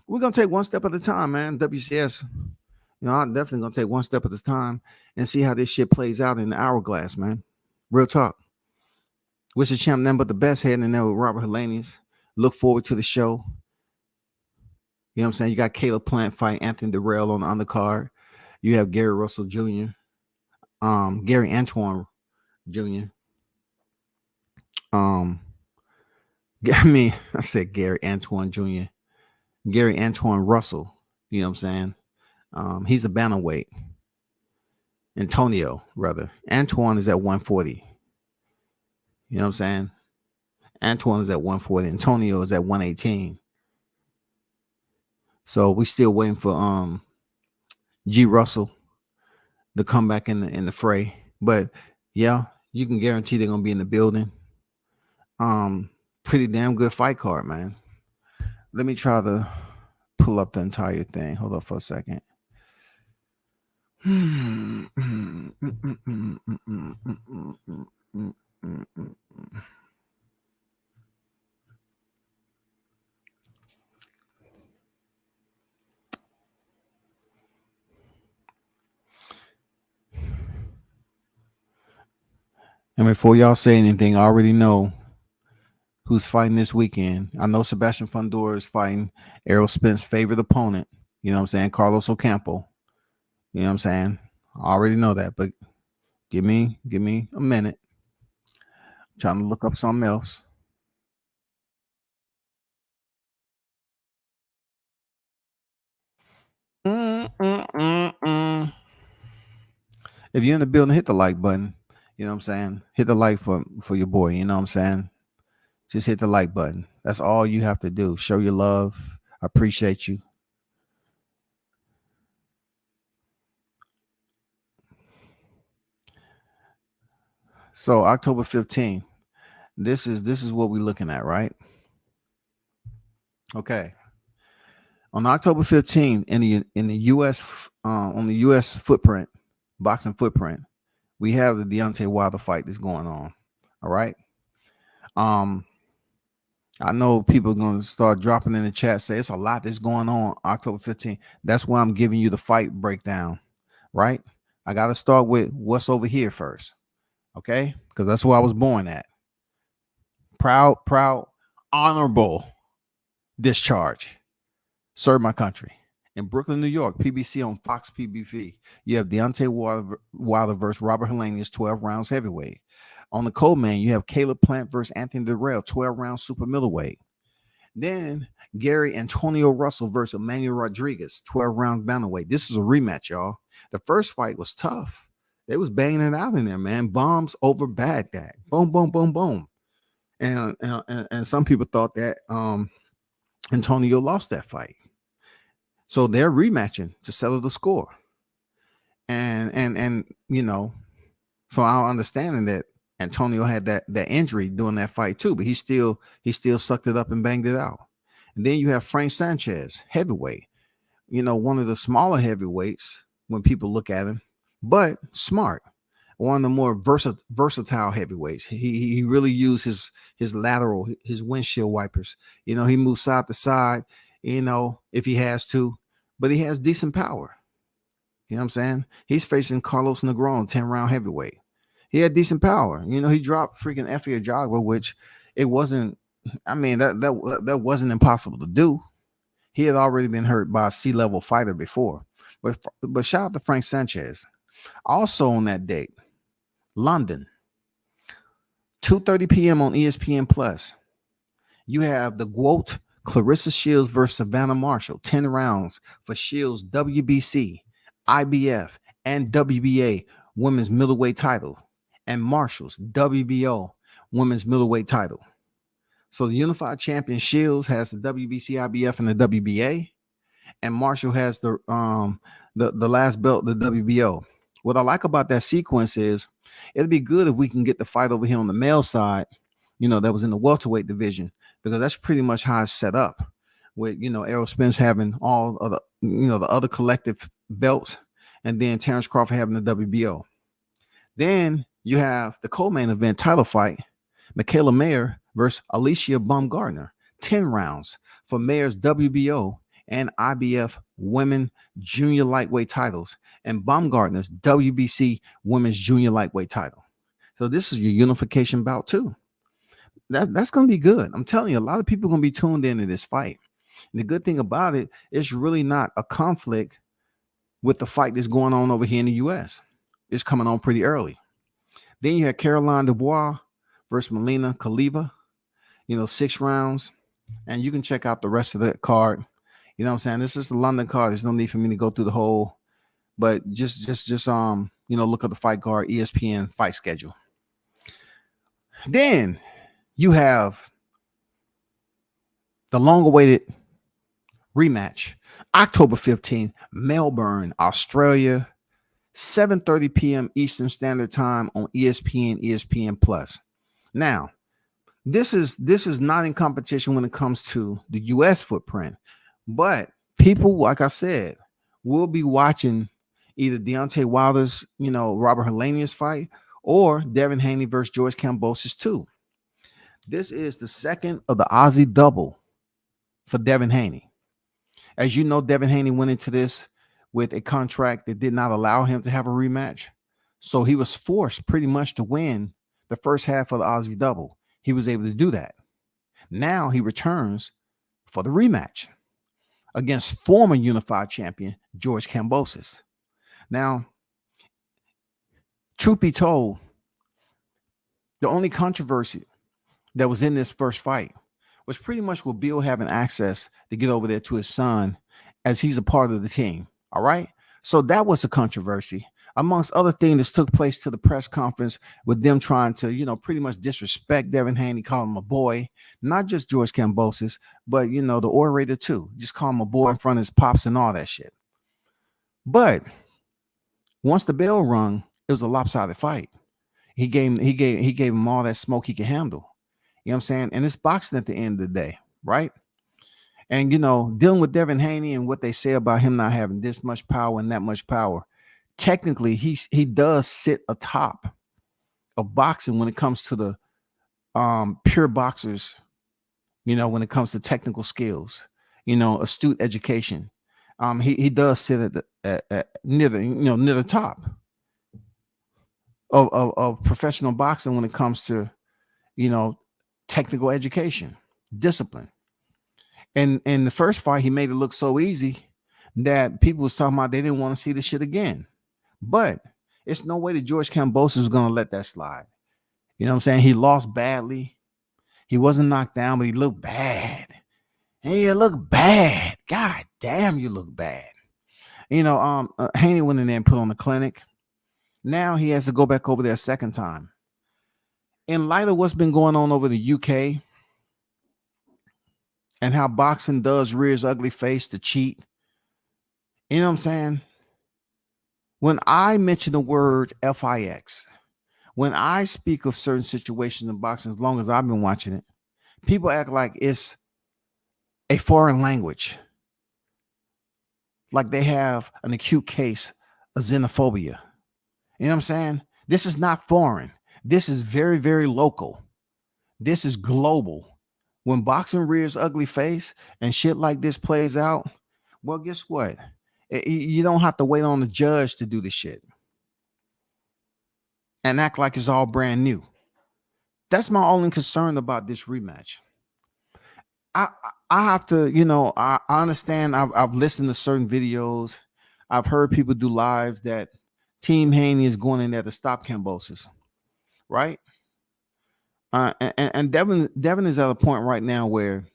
[SPEAKER 3] we're gonna take one step at a time, man. WCS. I'm definitely gonna take one step at a time and see how this shit plays out in the hourglass, man. Real talk. Wish the champ nothing but the best, heading in there with Robert Helenius. Look forward to the show. You know what I'm saying? You got Caleb Plant fight Anthony Durrell on the undercard. You have Gary Russell Jr., Gary Antoine Jr. I said Gary Antoine Jr. Gary Antoine Russell. You know what I'm saying? He's a bantamweight. Antonio, rather. Antoine is at 140. You know what I'm saying? Antoine is at 140. Antonio is at 118. So we still waiting for G Russell to come back in the fray. But yeah, you can guarantee they're gonna be in the building. Pretty damn good fight card, man. Let me try to pull up the entire thing. Hold up for a second. And before y'all say anything, I already know who's fighting this weekend. I know Sebastian Fundora is fighting Errol Spence's favorite opponent. You know what I'm saying? Carlos Ocampo. You know what I'm saying? I already know that, but give me a minute. I'm trying to look up something else. If you're in the building, hit the like button. You know what I'm saying? Hit the like for your boy. You know what I'm saying? Just hit the like button. That's all you have to do. Show your love. I appreciate you. So October 15th. This is what we're looking at, right? Okay. On October 15th, in the US, on the US footprint, boxing footprint, we have the Deontay Wilder fight that's going on. All right. I know people are going to start dropping in the chat, say it's a lot that's going on October 15th. That's why I'm giving you the fight breakdown, right? I got to start with what's over here first, okay? Because that's where I was born at. Proud, honorable discharge. Serve my country. In Brooklyn, New York, PBC on Fox PBV. You have Deontay Wilder versus Robert Helenius, 12 rounds heavyweight. On the co-main, you have Caleb Plant versus Anthony Durrell, 12-round super middleweight. Then Gary Antonio Russell versus Emmanuel Rodriguez, 12-round bantamweight. This is a rematch, y'all. The first fight was tough. They was banging it out in there, man. Bombs over Baghdad. Boom, boom, boom, boom. And some people thought that Antonio lost that fight. So they're rematching to settle the score. And you know, from our understanding that Antonio had that injury during that fight too, but he still sucked it up and banged it out. And then you have Frank Sanchez, heavyweight, you know, one of the smaller heavyweights when people look at him, but smart, one of the more versatile heavyweights. He really used his lateral, his windshield wipers. You know, he moves side to side, you know, if he has to, but he has decent power. You know what I'm saying? He's facing Carlos Negron, 10-round heavyweight. He had decent power. You know, he dropped freaking Efe Ajagba, which it wasn't. I mean, that wasn't impossible to do. He had already been hurt by a C-level fighter before. But shout out to Frank Sanchez. Also on that date, London, 2:30 p.m. on ESPN Plus. You have the GOAT Clarissa Shields versus Savannah Marshall, 10 rounds for Shields' WBC, IBF, and WBA women's middleweight title, and Marshall's WBO women's middleweight title. So the unified champion Shields has the WBC, IBF, and the WBA, and Marshall has the last belt, the WBO. What I like about that sequence is it'd be good if we can get the fight over here on the male side, you know, that was in the welterweight division, because that's pretty much how it's set up, with, you know, Errol Spence having all of the, you know, the other collective belts, and then Terrence Crawford having the WBO. Then you have the co-main event title fight, Michaela Mayer versus Alicia Baumgardner, 10 rounds for Mayer's WBO and IBF women junior lightweight titles, and Baumgardner's WBC women's junior lightweight title. So this is your unification bout too. That's going to be good. I'm telling you, a lot of people are going to be tuned into this fight. And the good thing about it, it's really not a conflict with the fight that's going on over here in the U.S. It's coming on pretty early. Then you have Caroline Dubois versus Melina Kaliva, you know, 6 rounds. And you can check out the rest of the card. You know what I'm saying? This is the London card. There's no need for me to go through the whole, but just you know, look at the fight card, ESPN fight schedule. Then you have the long-awaited rematch, October 15th, Melbourne, Australia, 7:30 p.m. Eastern Standard Time on ESPN Plus. Now, this is not in competition when it comes to the U.S. footprint, but people, like I said, will be watching either Deontay Wilder's, you know, Robert Helenius fight, or Devin Haney versus George Kambosos too. This is the second of the Aussie double for Devin Haney. As you know, Devin Haney went into this with a contract that did not allow him to have a rematch. So he was forced pretty much to win the first half of the Aussie double. He was able to do that. Now he returns for the rematch against former unified champion George Kambosos. Now, truth be told, the only controversy that was in this first fight was pretty much with Bill having access to get over there to his son, as he's a part of the team. All right. So that was a controversy, amongst other things that took place to the press conference, with them trying to, you know, pretty much disrespect Devin Haney, call him a boy, not just George Kambosos, but, you know, the orator too. Just call him a boy in front of his pops and all that shit. But once the bell rung, it was a lopsided fight. He gave him all that smoke he could handle. You know what I'm saying? And it's boxing at the end of the day, right? And, you know, dealing with Devin Haney and what they say about him not having this much power and that much power, technically he does sit atop of boxing when it comes to the pure boxers, you know, when it comes to technical skills, you know, astute education. He does sit at near the top of professional boxing when it comes to, you know, technical education, discipline. And in the first fight, he made it look so easy that people was talking about they didn't want to see the shit again. But it's no way that George Kambosos was going to let that slide. You know what I'm saying? He lost badly. He wasn't knocked down, but he looked bad. Hey, you look bad. God damn, you look bad. You know, Haney went in there and put on the clinic. Now he has to go back over there a second time. In light of what's been going on over the UK and how boxing does rear its ugly face to cheat, you know what I'm saying? When I mention the word FIX, when I speak of certain situations in boxing, as long as I've been watching it, people act like it's a foreign language. Like they have an acute case of xenophobia. You know what I'm saying? This is not foreign. This is very, very local. This is global. When boxing rears ugly face and shit like this plays out, well, guess what? You don't have to wait on the judge to do the shit and act like it's all brand new. That's my only concern about this rematch. I have to, you know, I understand. I've listened to certain videos. I've heard people do lives that Team Haney is going in there to stop Kambosos, right? And Devin is at a point right now where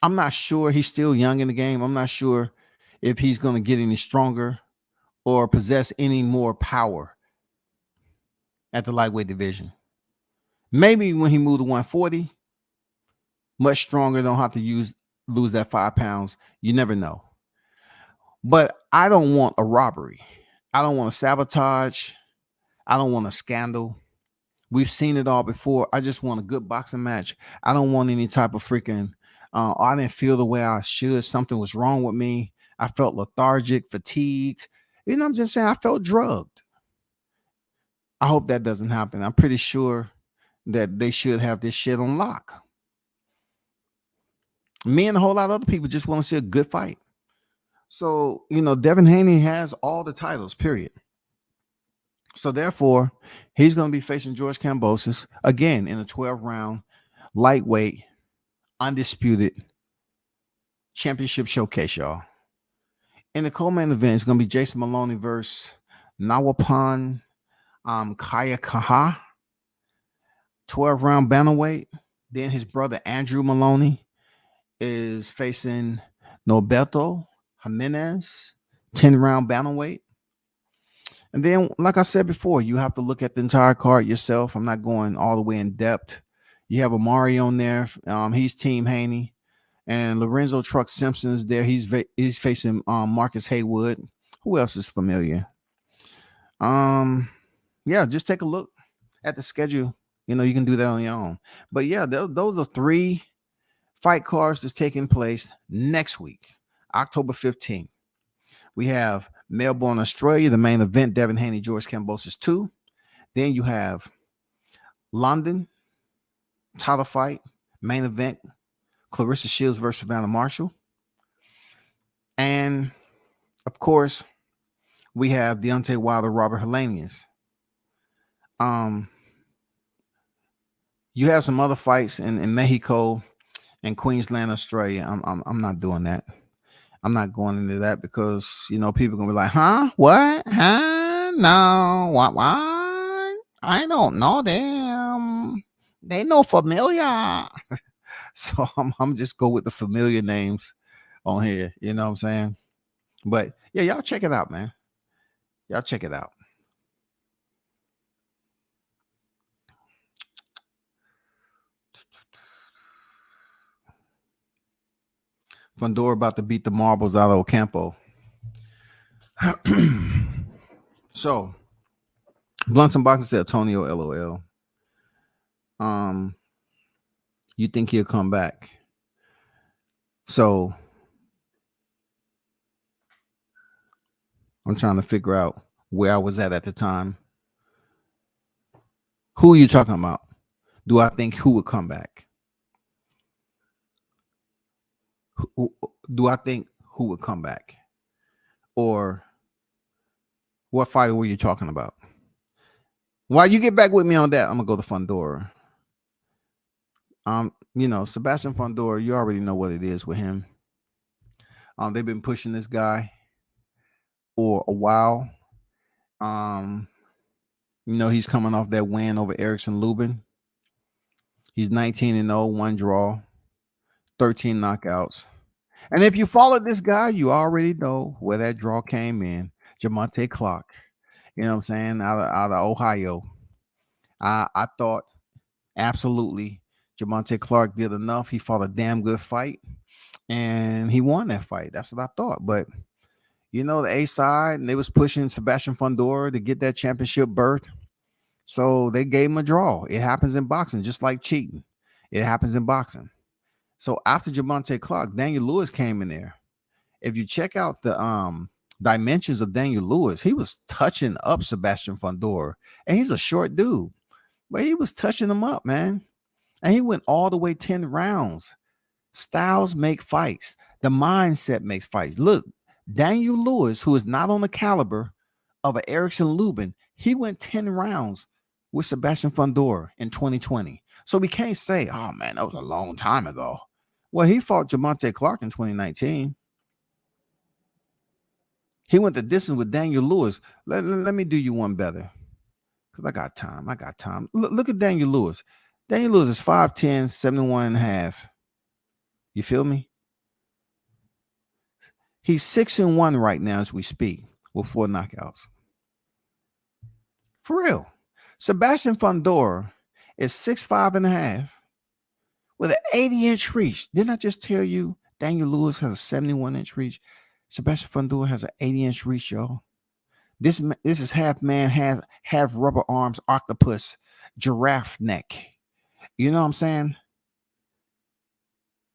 [SPEAKER 3] I'm not sure. He's still young in the game. I'm not sure if he's going to get any stronger or possess any more power at the lightweight division. Maybe when he moved to 140, much stronger, don't have to lose that 5 pounds. You never know. But I don't want a robbery. I don't want a sabotage. I don't want a scandal. We've seen it all before. I just want a good boxing match. I don't want any type of freaking, I didn't feel the way I should. Something was wrong with me. I felt lethargic, fatigued. You know, I'm just saying I felt drugged. I hope that doesn't happen. I'm pretty sure that they should have this shit on lock. Me and a whole lot of other people just want to see a good fight. So, you know, Devin Haney has all the titles, period. So, therefore, he's going to be facing George Kambosos again in a 12-round lightweight, undisputed championship showcase, y'all. In the co-main event, it's going to be Jason Maloney versus Nawapan Kayakaha, 12-round bantamweight. Then his brother Andrew Maloney is facing Norberto Jimenez, 10-round bantamweight. And then, like I said before, you have to look at the entire card yourself. I'm not going all the way in depth. You have Amari on there. He's Team Haney. And Lorenzo Truck Simpson is there. He's facing Marcus Haywood. Who else is familiar? Yeah, just take a look at the schedule. You know, you can do that on your own. But yeah, those are 3 fight cards that's taking place next week, October 15th. We have Melbourne, Australia, the main event, Devin Haney, George Kambosos 2. Then you have London, title fight, main event, Clarissa Shields versus Savannah Marshall. And, of course, we have Deontay Wilder, Robert Helenius. You have some other fights in Mexico and Queensland, Australia. I'm not doing that. I'm not going into that because, you know, people are going to be like, huh? What? Huh? No. What? I don't know them. They know familiar. So I'm just go with the familiar names on here. You know what I'm saying? But, yeah, y'all check it out, man. Y'all check it out. Fundora about to beat the marbles out of Ocampo. So, Blunts and Boxing said Antonio LOL. You think he'll come back? So, I'm trying to figure out where I was at the time. Who are you talking about? Do I think who would come back? Do I think who would come back? Or what fighter were you talking about? While you get back with me on that, I'm gonna go to Fundora. You know, Sebastian Fundora, you already know what it is with him. They've been pushing this guy for a while. You You know, he's coming off that win over Erickson Lubin. He's 19-0, 1 draw, 13 knockouts. And if you followed this guy, you already know where that draw came in. Jamonte Clark. You know what I'm saying? Out of Ohio. I thought absolutely Jamonte Clark did enough. He fought a damn good fight. And he won that fight. That's what I thought. But you know, the A side, and they was pushing Sebastian Fundora to get that championship berth. So they gave him a draw. It happens in boxing, just like cheating. It happens in boxing. So after Jamonte Clark, Daniel Lewis came in there. If you check out the dimensions of Daniel Lewis, he was touching up Sebastian Fundora. And he's a short dude. But he was touching him up, man. And he went all the way 10 rounds. Styles make fights. The mindset makes fights. Look, Daniel Lewis, who is not on the caliber of an Erickson Lubin, he went 10 rounds with Sebastian Fundora in 2020. So we can't say, oh, man, that was a long time ago. Well, he fought Jamonte Clark in 2019. He went the distance with Daniel Lewis. Let me do you one better. Because I got time. Look at Daniel Lewis. Daniel Lewis is 5'10", 71.5. You feel me? He's 6-1 right now as we speak with 4 knockouts. For real. Sebastian Fundora is 6'5.5 with an 80-inch reach. Didn't I just tell you Daniel Lewis has a 71-inch reach? Sebastian Fundora has an 80-inch reach, y'all. This is half man, half rubber arms, octopus, giraffe neck. You know what I'm saying?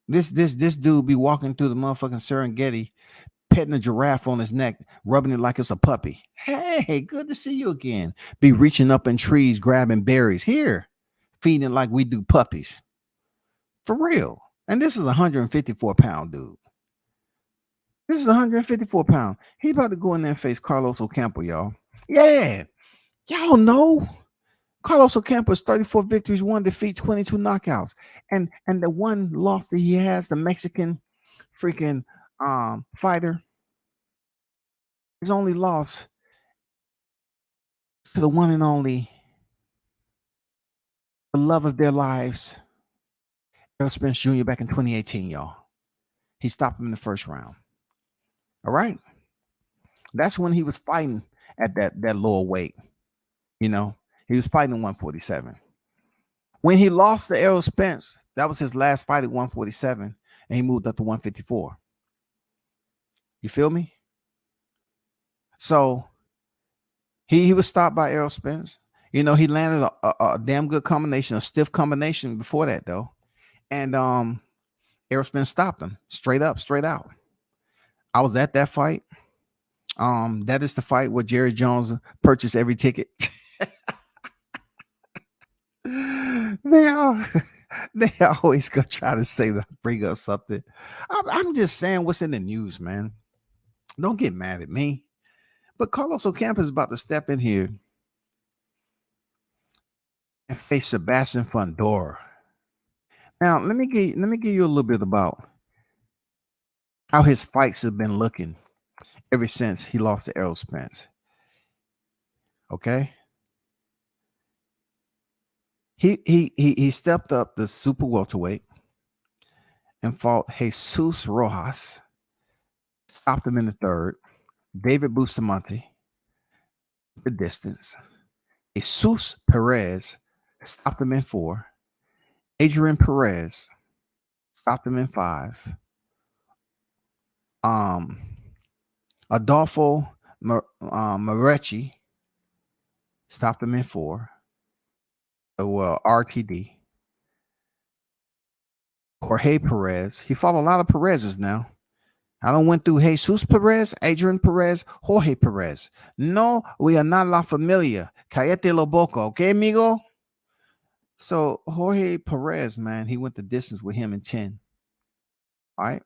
[SPEAKER 3] This dude be walking through the motherfucking Serengeti, petting a giraffe on his neck, rubbing it like it's a puppy. Hey, good to see you again. Be reaching up in trees, grabbing berries. Here, feeding like we do puppies. For real. And this is a 154-pound dude. This is 154 pounds. He about to go in there and face Carlos Ocampo, y'all. Yeah. Y'all know. Carlos Ocampo's 34 victories, 1 defeat, 22 knockouts. And the one loss that he has, the Mexican freaking fighter, his only loss to the one and only, the love of their lives, Errol Spence Jr. back in 2018, y'all. He stopped him in the first round. All right. That's when he was fighting at that lower weight. You know, he was fighting at 147. When he lost to Errol Spence, that was his last fight at 147, and he moved up to 154. You feel me? So he was stopped by Errol Spence. You know, he landed a damn good combination, a stiff combination before that, though. And Errol Spence stopped him straight up, straight out. I was at that fight. That is the fight where Jerry Jones purchased every ticket. They always gonna try to say that, bring up something. I'm just saying what's in the news, man. Don't get mad at me. But Carlos Ocampo is about to step in here and face Sebastian Fundora. Now, let me give you a little bit about how his fights have been looking ever since he lost to Errol Spence. Okay. He stepped up the super welterweight and fought Jesus Rojas, stopped him in the third. David Bustamante, the distance. Jesus Perez stopped him in 4. Adrian Perez stopped him in 5. Adolfo Marecci stopped him in 4. Well, RTD. Jorge Perez. He fought a lot of Perez's now. I don't went through Jesus Perez, Adrian Perez, Jorge Perez. No, we are not la familia. Cállate la boca, okay, amigo? So Jorge Perez, man, he went the distance with him in 10. All right.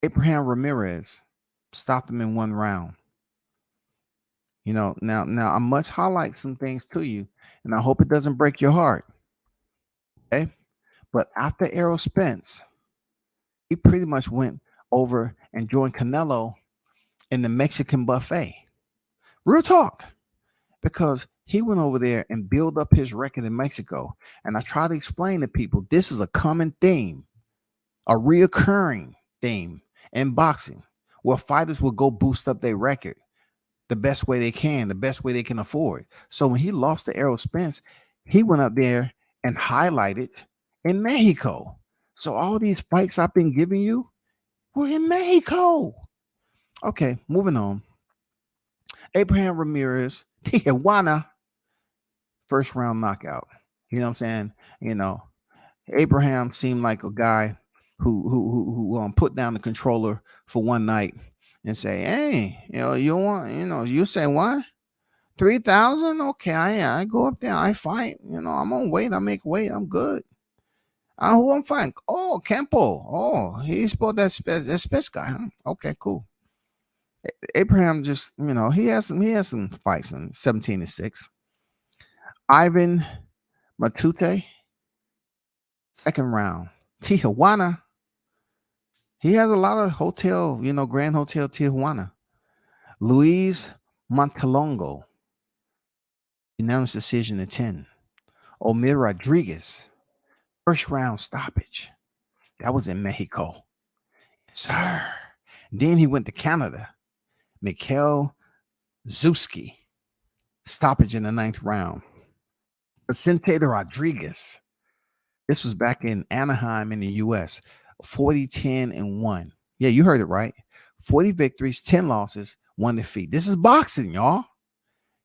[SPEAKER 3] Abraham Ramirez stopped him in 1 round. You know, now I must highlight some things to you, and I hope it doesn't break your heart. Okay. But after Errol Spence, he pretty much went over and joined Canelo in the Mexican buffet. Real talk. Because He went over there and built up his record in Mexico. And I try to explain to people, this is a common theme, a reoccurring theme in boxing, where fighters will go boost up their record the best way they can, the best way they can afford. So when he lost to Errol Spence, he went up there and highlighted in Mexico. So all these fights I've been giving you were in Mexico. Okay, moving on. Abraham Ramirez, Tijuana, first round knockout. You know what I'm saying? You know, Abraham seemed like a guy who put down the controller for one night and say, hey, you want, you say what? 3,000? Okay, I go up there, I fight. I'm on weight, I make weight, I'm good. Who I'm fighting? Oh, Campo. Oh, he's about that Spence guy, huh? Okay, cool. Abraham just, he has some fights in 17-6. Ivan Matute, second round. Tijuana. He has a lot of hotel, Grand Hotel Tijuana. Luis Montelongo, unanimous decision at 10. Omir Rodriguez, first round stoppage. That was in Mexico. Yes, sir. Then he went to Canada. Mikhail Zuski, stoppage in the 9th round. Vicente Rodriguez. This was back in Anaheim in the U.S. 40-10-1. Yeah, you heard it right. 40 victories, 10 losses, 1 defeat. This is boxing, y'all.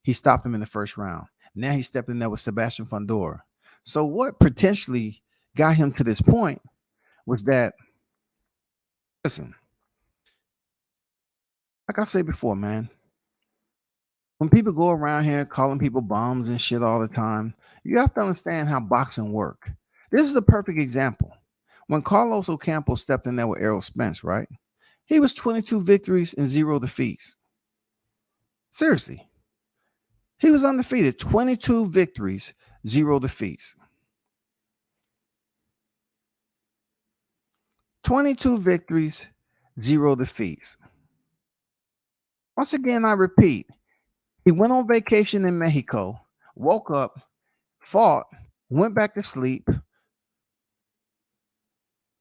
[SPEAKER 3] He stopped him in the first round. Now he's stepping in there with Sebastian Fundora. So what potentially got him to this point was that, listen, like I said before, man, when people go around here calling people bums and shit all the time, you have to understand how boxing work. This is a perfect example. When Carlos Ocampo stepped in there with Errol Spence, right? He was 22 victories and 0 defeats. Seriously. He was undefeated. 22 victories, 0 defeats. 22 victories, 0 defeats. Once again, I repeat, he went on vacation in Mexico, woke up, fought, went back to sleep,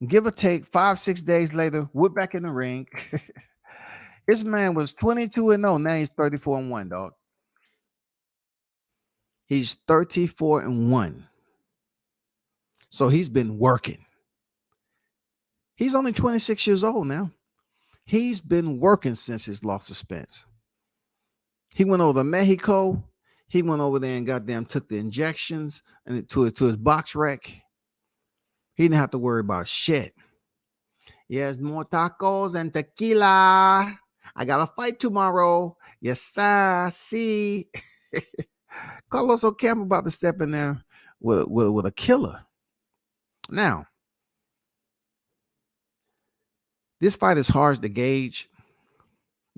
[SPEAKER 3] give or take 5-6 days later, went back in the ring. This man was 22-0. Now he's 34-1, dog. He's 34-1. So he's been working. He's only 26 years old now. He's been working since his loss to Spence. He went over to Mexico. He went over there and goddamn took the injections and to his box rec. He didn't have to worry about shit. Yes, more tacos and tequila. I got a fight tomorrow. Yes, sir. See. Carlos Ocampo about to step in there with a killer. Now, this fight is hard to gauge.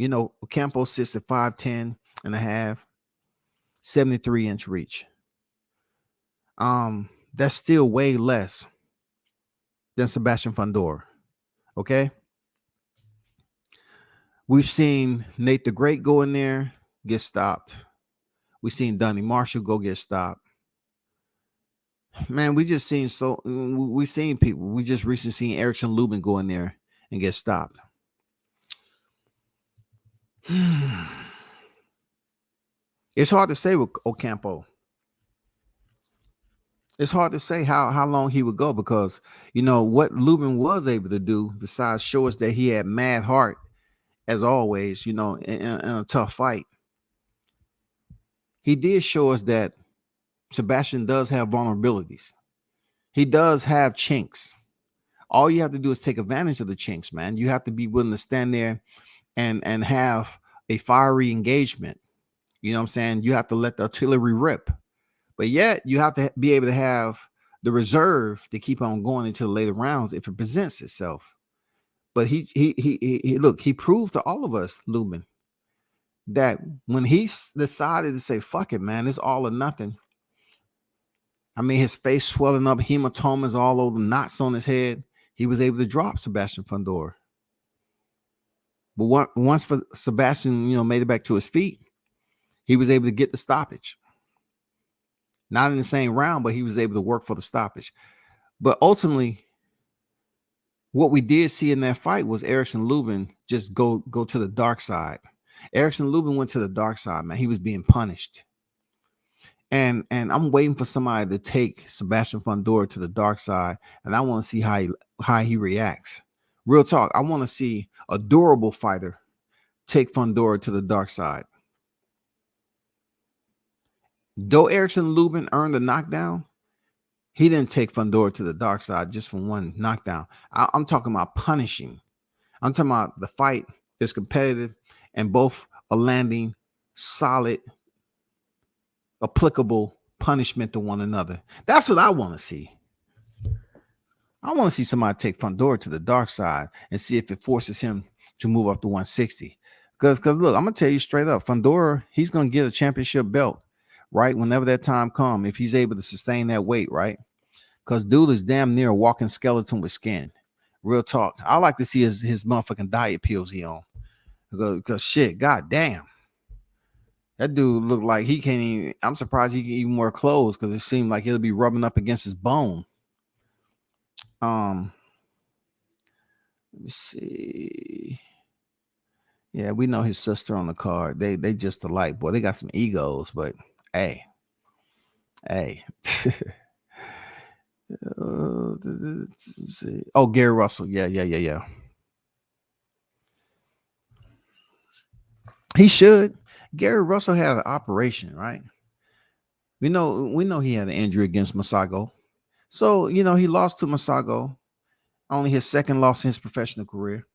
[SPEAKER 3] Ocampo sits at 5'10 and a half, 73-inch reach. That's still way less than Sebastian Fundora. Okay. We've seen Nate the Great go in there, get stopped. We've seen Donnie Marshall go get stopped. Man, we just seen people. We just recently seen Erickson Lubin go in there and get stopped. It's hard to say with Ocampo. It's hard to say how long he would go because, what Lubin was able to do besides show us that he had mad heart, as always, in a tough fight. He did show us that Sebastian does have vulnerabilities. He does have chinks. All you have to do is take advantage of the chinks, man. You have to be willing to stand there and have a fiery engagement. You know what I'm saying? You have to let the artillery rip. But yet you have to be able to have the reserve to keep on going into the later rounds if it presents itself. But he proved to all of us, Lubin, that when he decided to say, fuck it, man, it's all or nothing. I mean, his face swelling up, hematomas all over, knots on his head. He was able to drop Sebastian Fundora. But once Sebastian, made it back to his feet, he was able to get the stoppage. Not in the same round, but he was able to work for the stoppage. But ultimately, what we did see in that fight was Erickson Lubin just go to the dark side. Erickson Lubin went to the dark side, man. He was being punished. And I'm waiting for somebody to take Sebastian Fundora to the dark side, and I want to see how he reacts. Real talk. I want to see a durable fighter take Fundora to the dark side. Though Erickson Lubin earned the knockdown, he didn't take Fundora to the dark side just from one knockdown. I'm talking about punishing. I'm talking about the fight is competitive and both are landing solid, applicable punishment to one another. That's what I want to see. I want to see somebody take Fundora to the dark side and see if it forces him to move up to 160. Because look, I'm going to tell you straight up, Fundora, he's going to get a championship belt, right? Whenever that time comes, if he's able to sustain that weight, right? Because dude is damn near a walking skeleton with skin. Real talk. I like to see his motherfucking diet pills he on. Because shit, goddamn. That dude looked like he can't even, I'm surprised he can even wear clothes because it seemed like he'll be rubbing up against his bone. Let me see. Yeah, we know his sister on the card. They just alike, boy. They got some egos, but hey. Oh, Gary Russell. Yeah. He should. Gary Russell had an operation, right? We know he had an injury against Masago. So, he lost to Masago, only his second loss in his professional career.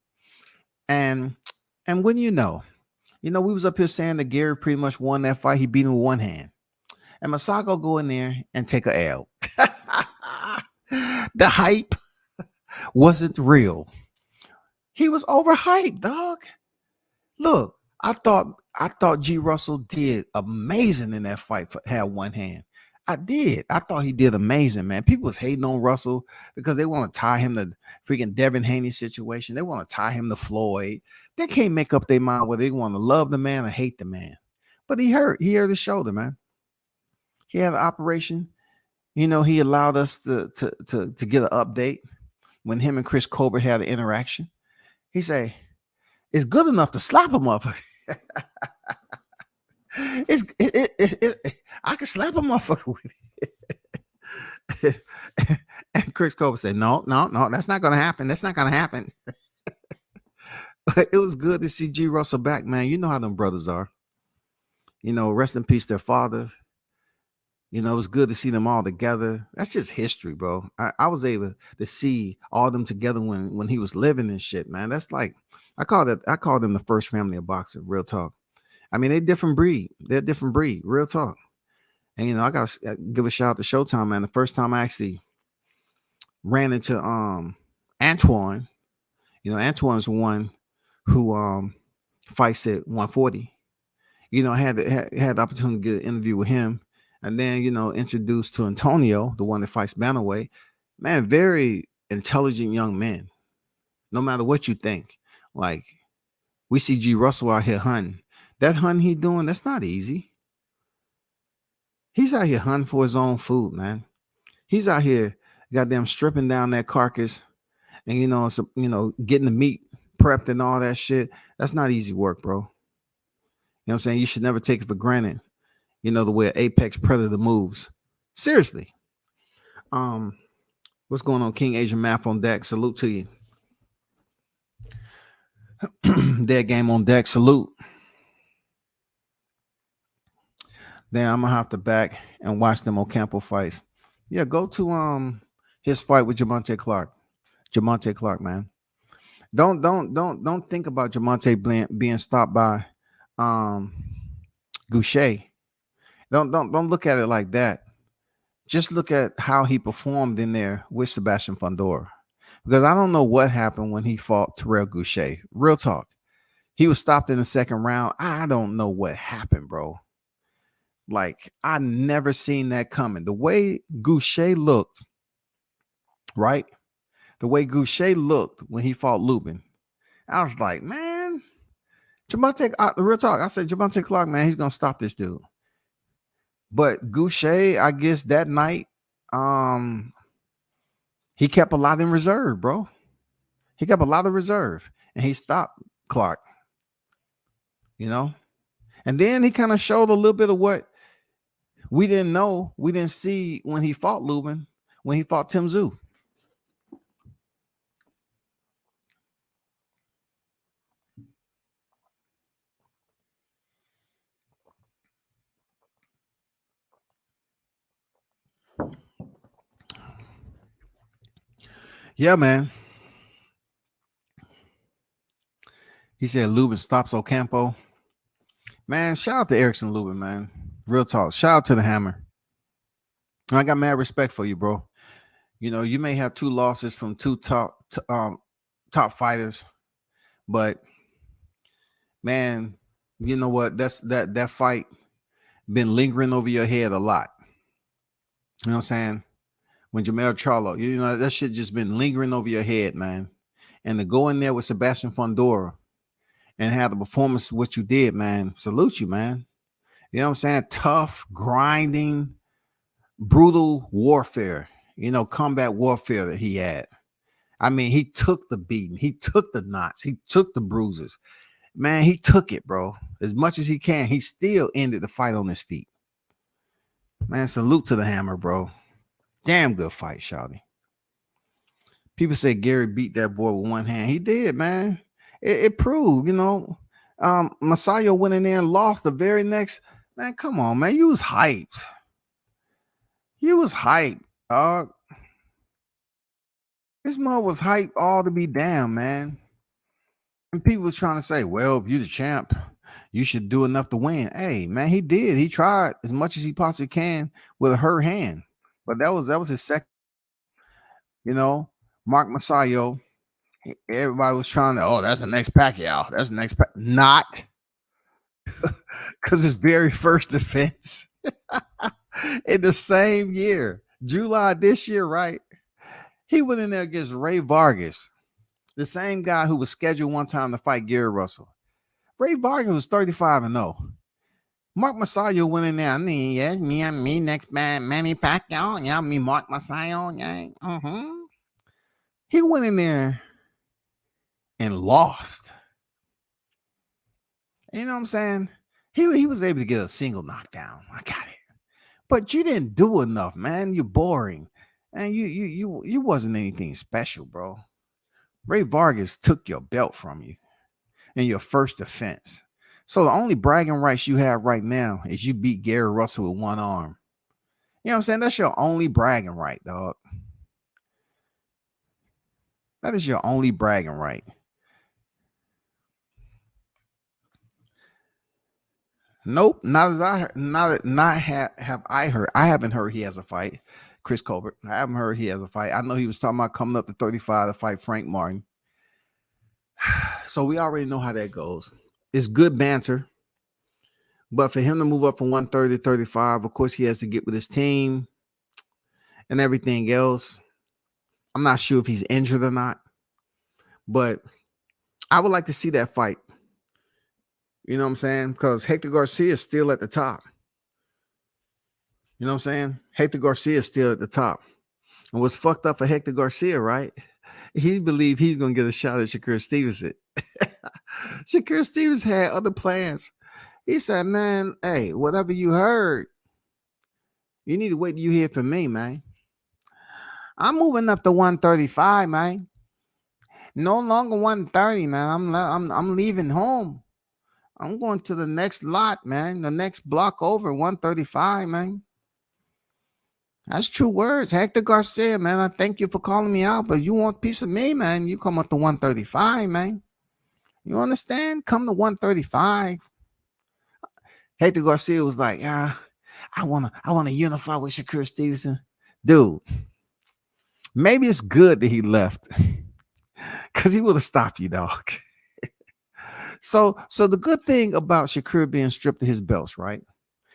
[SPEAKER 3] And when we was up here saying that Gary pretty much won that fight. He beat him with one hand. And Masago go in there and take a L. The hype wasn't real. He was overhyped, dog. Look, I thought G. Russell did amazing in that fight. Had one hand. I did. I thought he did amazing, man. People was hating on Russell because they want to tie him to freaking Devin Haney situation. They want to tie him to Floyd. They can't make up their mind whether they want to love the man or hate the man. But he hurt. He hurt his shoulder, man. He had an operation. He allowed us to get an update when him and Chris Colbert had an interaction. He say, it's good enough to slap him up. I can slap a motherfucker with it. And Chris Colbert said, no, that's not going to happen. That's not going to happen. But it was good to see G. Russell back, man. You know how them brothers are. Rest in peace, their father. It was good to see them all together. That's just history, bro. I was able to see all of them together when he was living and shit, man. That's like, I call them the first family of boxing. Real talk. I mean, they're different breed. They're a different breed. Real talk. And I gotta give a shout out to Showtime, man. The first time I actually ran into Antoine. Antoine's the one who fights at 140. I had the opportunity to get an interview with him. And then, introduced to Antonio, the one that fights bantamweight. Man, very intelligent young man. No matter what you think. Like, we see G. Russell out here hunting. That hunting he doing, that's not easy. He's out here hunting for his own food, man. He's out here goddamn stripping down that carcass and, getting the meat prepped and all that shit. That's not easy work, bro. You know what I'm saying? You should never take it for granted. The way an apex predator moves. Seriously. What's going on, King Asian Math on deck? Salute to you. Dead game on deck. Salute. Then I'm gonna have to back and watch them Ocampo fights. Yeah, go to his fight with Javante Clark. Javante Clark, man. Don't think about Javante being stopped by Goucher. Don't look at it like that. Just look at how he performed in there with Sebastian Fundora. Because I don't know what happened when he fought Terrell Goucher. Real talk. He was stopped in the second round. I don't know what happened, bro. Like, I never seen that coming. The way Goucher looked, right? The way Goucher looked when he fought Lubin. I was like, man, Javante, real talk. I said, Javante Clark, man, he's going to stop this dude. But Goucher, I guess that night, he kept a lot in reserve, bro. He kept a lot of reserve, and he stopped Clark. And then he kind of showed a little bit of what we didn't know, we didn't see when he fought Lubin, when he fought Tim Tszyu. Yeah, man. He said Lubin stops Ocampo. Man, shout out to Erickson Lubin, man. Real talk. Shout out to the Hammer. I got mad respect for you, bro. You may have 2 losses from 2 top fighters, but man, you know what? That fight been lingering over your head a lot. You know what I'm saying? When Jermell Charlo, that shit just been lingering over your head, man. And to go in there with Sebastian Fundora and have the performance what you did, man, salute you, man. You know what I'm saying? Tough, grinding, brutal warfare, combat warfare that he had. I mean, he took the beating, he took the knots, he took the bruises. Man, he took it, bro. As much as he can, he still ended the fight on his feet. Man, salute to the Hammer, bro. Damn good fight, shawty. People say Gary beat that boy with one hand. He did, man. It proved, Masayo went in there and lost the very next. Man, come on, man. You was hyped. Dog. This mother was hyped all to be damn, man. And people were trying to say, well, if you're the champ, you should do enough to win. Hey, man, he did. He tried as much as he possibly can with her hand. But that was his second. Mark Masayo. Everybody was trying to, that's the next Pacquiao. That's the next not. Because his very first defense in the same year, July this year, right? He went in there against Ray Vargas, the same guy who was scheduled one time to fight Gary Russell. Ray Vargas was 35-0. Mark Masayo went in there. Me next man, Manny Pacquiao. Yeah, me Mark Masayo. Yeah. He went in there and lost. You know what I'm saying? He was able to get a single knockdown. I got it. But you didn't do enough, man. You're boring. And you wasn't anything special, bro. Ray Vargas took your belt from you in your first defense. So the only bragging rights you have right now is you beat Gary Russell with one arm. You know what I'm saying? That's your only bragging right, dog. That is your only bragging right. Nope, have I heard. I haven't heard he has a fight. Chris Colbert. I haven't heard he has a fight. I know he was talking about coming up to 35 to fight Frank Martin. So we already know how that goes. It's good banter. But for him to move up from 130 to 35, of course, he has to get with his team and everything else. I'm not sure if he's injured or not. But I would like to see that fight. You know what I'm saying? Because Hector Garcia is still at the top. You know what I'm saying? Hector Garcia is still at the top. And what's fucked up for Hector Garcia, right? He believed he's going to get a shot at Shakur Stevenson. Shakur Stevens had other plans. He said, man, hey, whatever you heard, you need to wait till you hear from me, man. I'm moving up to 135, man. No longer 130, man. I'm leaving home. I'm going to the next lot, man. The next block over, 135, man. That's true words. Hector Garcia, man. I thank you for calling me out, but you want a piece of me, man. You come up to 135, man. You understand? Come to 135. Hector Garcia was like, I wanna unify with Shakur Stevenson. Dude, maybe it's good that he left. Because he would have stopped you, dog. So the good thing about Shakur being stripped of his belts, right?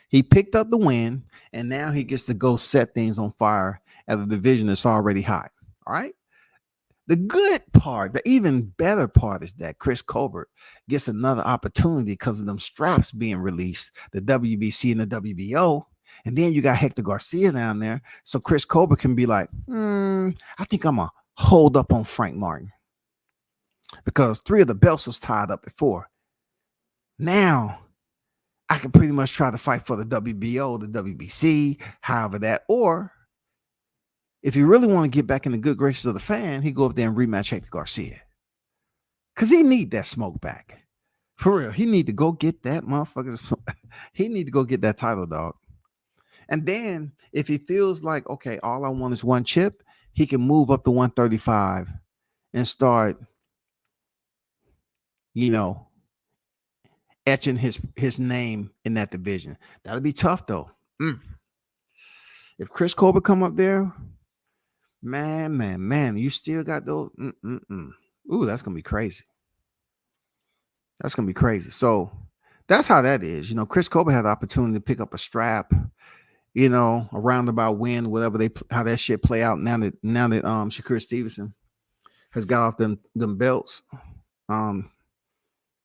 [SPEAKER 3] He picked up the win, and now he gets to go set things on fire at a division that's already hot. All right. The good part, the even better part is that Chris Colbert gets another opportunity because of them straps being released, the WBC and the WBO. And then you got Hector Garcia down there. So Chris Colbert can be like, I think I'm going to hold up on Frank Martin. Because 3 of the belts was tied up before. Now, I can pretty much try to fight for the WBO, the WBC, however that. Or, if you really want to get back in the good graces of the fan, he go up there and rematch Hector Garcia. Because he need that smoke back. For real. He need to go get that motherfucker. He need to go get that title, dog. And then, if he feels like, okay, all I want is one chip, he can move up to 135 and start, etching his name in that division. That'll be tough, though. If Chris Colbert come up there, man, you still got those. Ooh, that's gonna be crazy. That's gonna be crazy. So that's how that is. Chris Colbert had the opportunity to pick up a strap, a roundabout win, whatever how that shit play out. Now that Shakur Stevenson has got off them belts,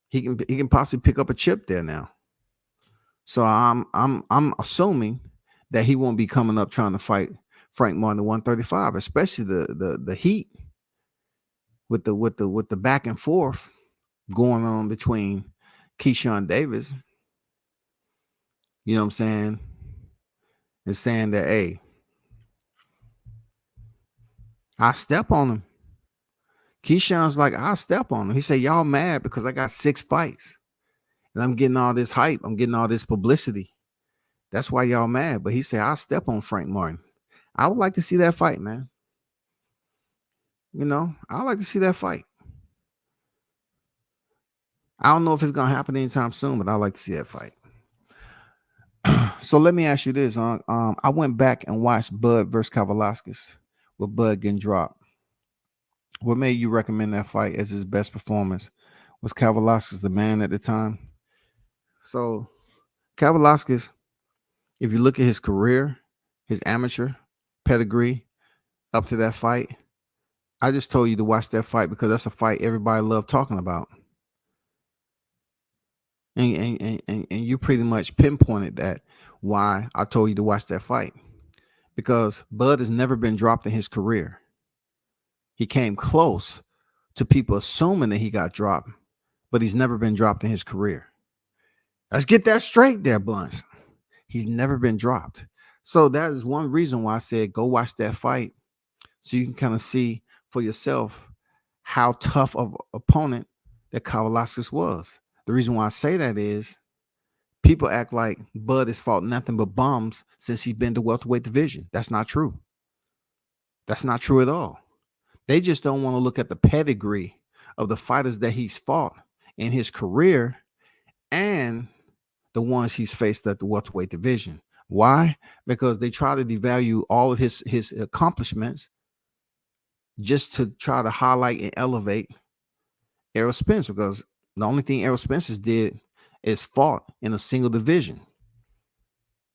[SPEAKER 3] he can possibly pick up a chip there now. So I'm assuming that he won't be coming up trying to fight Frank Martin at 135, especially the heat with the back and forth going on between Keyshawn Davis. You know what I'm saying? And saying that, hey, I step on him. Keyshawn's like, I'll step on him. He said, y'all mad because I got 6 fights. And I'm getting all this hype. I'm getting all this publicity. That's why y'all mad. But he said, I'll step on Frank Martin. I would like to see that fight, man. I'd like to see that fight. I don't know if it's going to happen anytime soon, but I'd like to see that fight. So let me ask you this. I went back and watched Bud versus Kavaliauskas with Bud getting dropped. What made you recommend that fight as his best performance? Was Kavaliauskas the man at the time? So Kavaliauskas, if you look at his career, his amateur pedigree up to that fight, I just told you to watch that fight because that's a fight everybody loved talking about. And you pretty much pinpointed that why I told you to watch that fight. Because Bud has never been dropped in his career. He came close to people assuming that he got dropped, but he's never been dropped in his career. Let's get that straight there, Blunts. He's never been dropped. So that is one reason why I said go watch that fight so you can kind of see for yourself how tough of an opponent that Kavaliauskas was. The reason why I say that is people act like Bud has fought nothing but bums since he's been to welterweight division. That's not true. That's not true at all. They just don't want to look at the pedigree of the fighters that he's fought in his career and the ones he's faced at the welterweight division. Why? Because they try to devalue all of his accomplishments just to try to highlight and elevate Errol Spence, because the only thing Errol Spence did is fought in a single division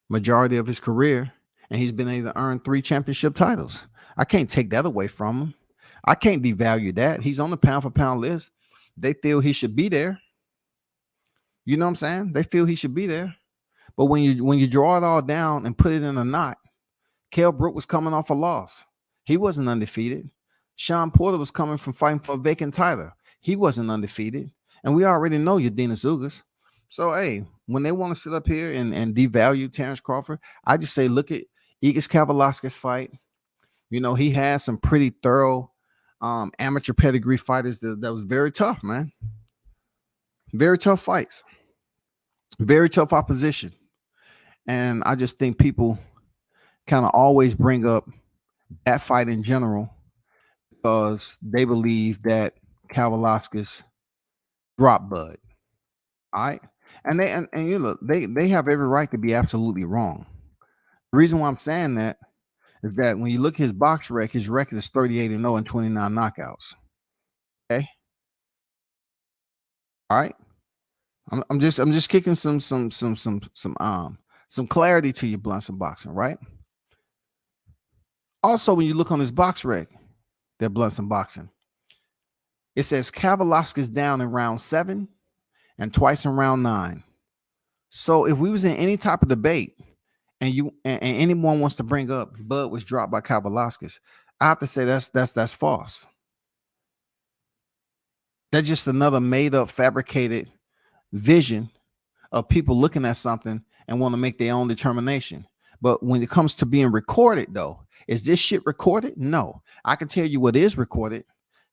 [SPEAKER 3] majority of his career, and he's been able to earn 3 championship titles. I can't take that away from him. I can't devalue that. He's on the pound for pound list. They feel he should be there. You know what I'm saying? They feel he should be there. But when you draw it all down and put it in a knot, Kell Brook was coming off a loss. He wasn't undefeated. Sean Porter was coming from fighting for a vacant title. He wasn't undefeated. And we already know Yadina Ugas. So, hey, when they want to sit up here and devalue Terrence Crawford, I just say, look at Igis Kavaliauskas' fight. He had some pretty thorough amateur pedigree fighters that was very tough, man. Very tough fights. Very tough opposition. And I just think people kind of always bring up that fight in general because they believe that Kavaliauskas dropped Bud. All right. And you look, they have every right to be absolutely wrong. The reason why I'm saying that is that when you look at his box record, his record is 38-0 and 29 knockouts. Okay. All right. I'm just kicking some clarity to your Blunts and Boxing, right? Also, when you look on his box rec, that Blunts and Boxing, it says Kavaliauskas down in round 7 and twice in round 9. So if we was in any type of debate and anyone wants to bring up Bud was dropped by Kavaliauskas, I have to say that's false. That's just another made up, fabricated vision of people looking at something and want to make their own determination. But when it comes to being recorded, though, is this shit recorded? No. I can tell you what is recorded.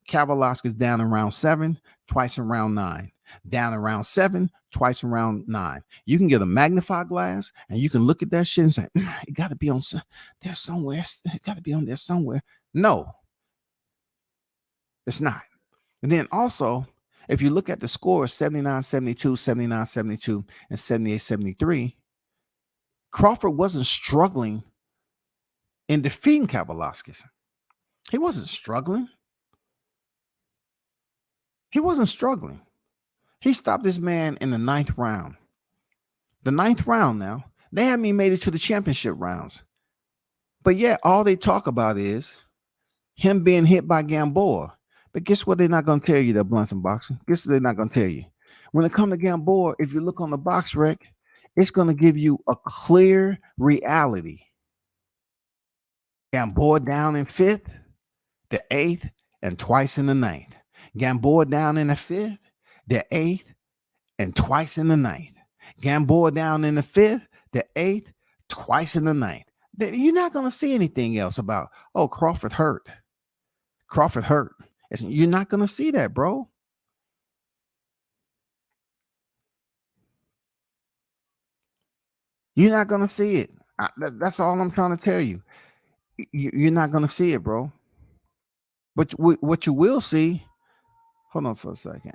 [SPEAKER 3] Kavaliauskas down in round 7, twice in round 9. Down in round 7, twice in round 9. You can get a magnifying glass and you can look at that shit and say, it got to be on there somewhere. It got to be on there somewhere. No, it's not. And then also, if you look at the score 79-72, 79-72, and 78-73, Crawford wasn't struggling in defeating Kavaliauskas. He wasn't struggling. He wasn't struggling. He stopped this man in the 9th round. The 9th round now. They haven't even made it to the championship rounds. But yeah, all they talk about is him being hit by Gamboa. But guess what they're not going to tell you, that blunts and boxing? Guess what they're not going to tell you? When it comes to Gamboa, if you look on the box rec, it's going to give you a clear reality. Gamboa down in 5th, the 8th, and twice in the 9th. Gamboa down in the 5th, the 8th, and twice in the 9th. Gamboa down in the 5th, the 8th, twice in the 9th. You're not going to see anything else about, oh, Crawford hurt. Crawford hurt. You're not going to see that, bro. You're not going to see it. That's all I'm trying to tell you. You're not going to see it, bro. But what you will see, hold on for a second.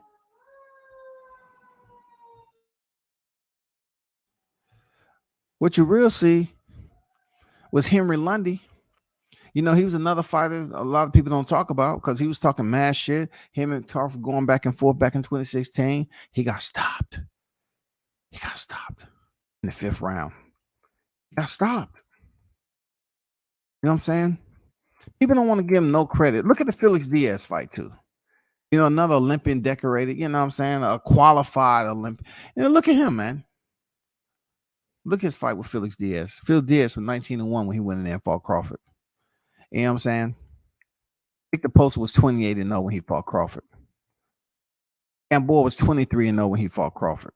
[SPEAKER 3] What you will see was Henry Lundy. You know, he was another fighter a lot of people don't talk about because he was talking mad shit. Him and Crawford going back and forth back in 2016. He got stopped. He got stopped in the 5th round. He got stopped. You know what I'm saying? People don't want to give him no credit. Look at the Felix Diaz fight, too. You know, another Olympian decorated, you know what I'm saying? A qualified Olympian. You know, look at him, man. Look at his fight with Felix Diaz. Phil Diaz was 19-1 when he went in there and fought Crawford. You know what I'm saying? Victor Post was 28-0 when he fought Crawford. Gamboa was 23-0 when he fought Crawford.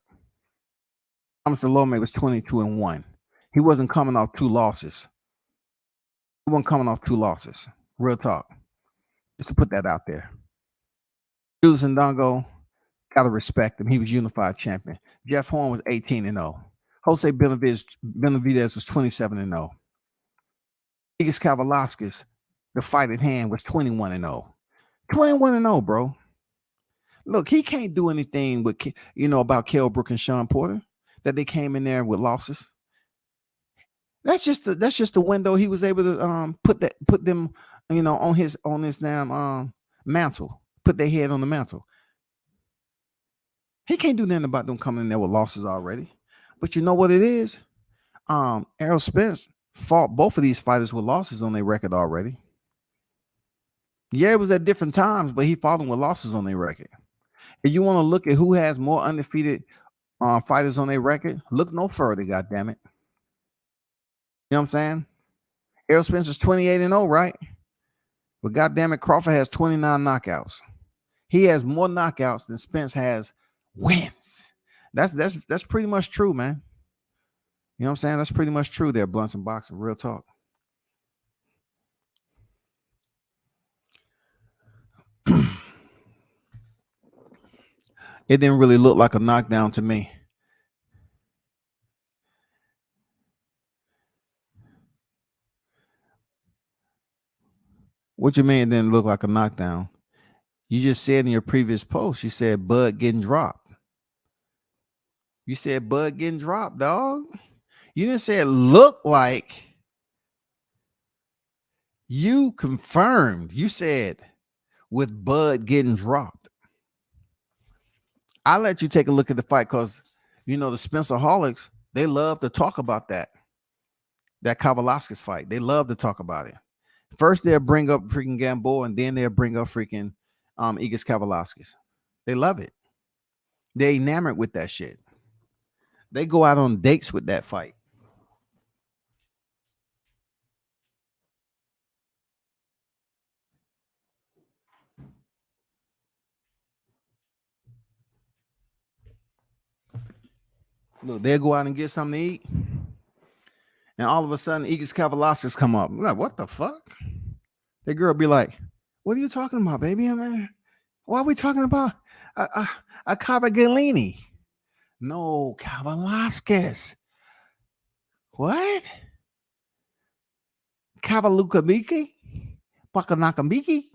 [SPEAKER 3] Thomas Delorme was 22-1. He wasn't coming off 2 losses. He wasn't coming off 2 losses. Real talk. Just to put that out there. Julius Ndongo, gotta respect him. He was unified champion. Jeff Horn was 18-0. Jose Benavidez was 27-0. Igis Kavaliauskas, the fight at hand, was 21-0. 21-0, bro. Look, he can't do anything with, you know, about Kell Brook and Sean Porter, that they came in there with losses. That's just the window he was able to put them, you know, on his damn mantle, put their head on the mantle. He can't do nothing about them coming in there with losses already. But you know what it is? Errol Spence fought both of these fighters with losses on their record already. Yeah, it was at different times, but he fought them with losses on their record. If you want to look at who has more undefeated fighters on their record, look no further, goddammit. You know what I'm saying? Errol Spence is 28-0, right? But goddammit, Crawford has 29 knockouts. He has more knockouts than Spence has wins. That's pretty much true, man. You know what I'm saying? That's pretty much true there, Blunts and Boxing. Real talk. It didn't really look like a knockdown to me. What you mean it didn't look like a knockdown? You just said in your previous post, you said Bud getting dropped. You said Bud getting dropped, dog. You didn't say it looked like. You confirmed. You said with Bud getting dropped. I'll let you take a look at the fight because, you know, the Spencerholics, they love to talk about that Kavaliauskas fight. They love to talk about it. First, they'll bring up freaking Gamboa, and then they'll bring up freaking Igis Kavaliauskas. They love it. They're enamored with that shit. They go out on dates with that fight. Look, they'll go out and get something to eat. And all of a sudden, Igis Kavalauskas come up. I'm like, what the fuck? That girl be like, what are you talking about, baby? I mean, why are we talking about a Cavagalini? No, Kavalauskas. What? Kavalukabiki? Pakanakambiki?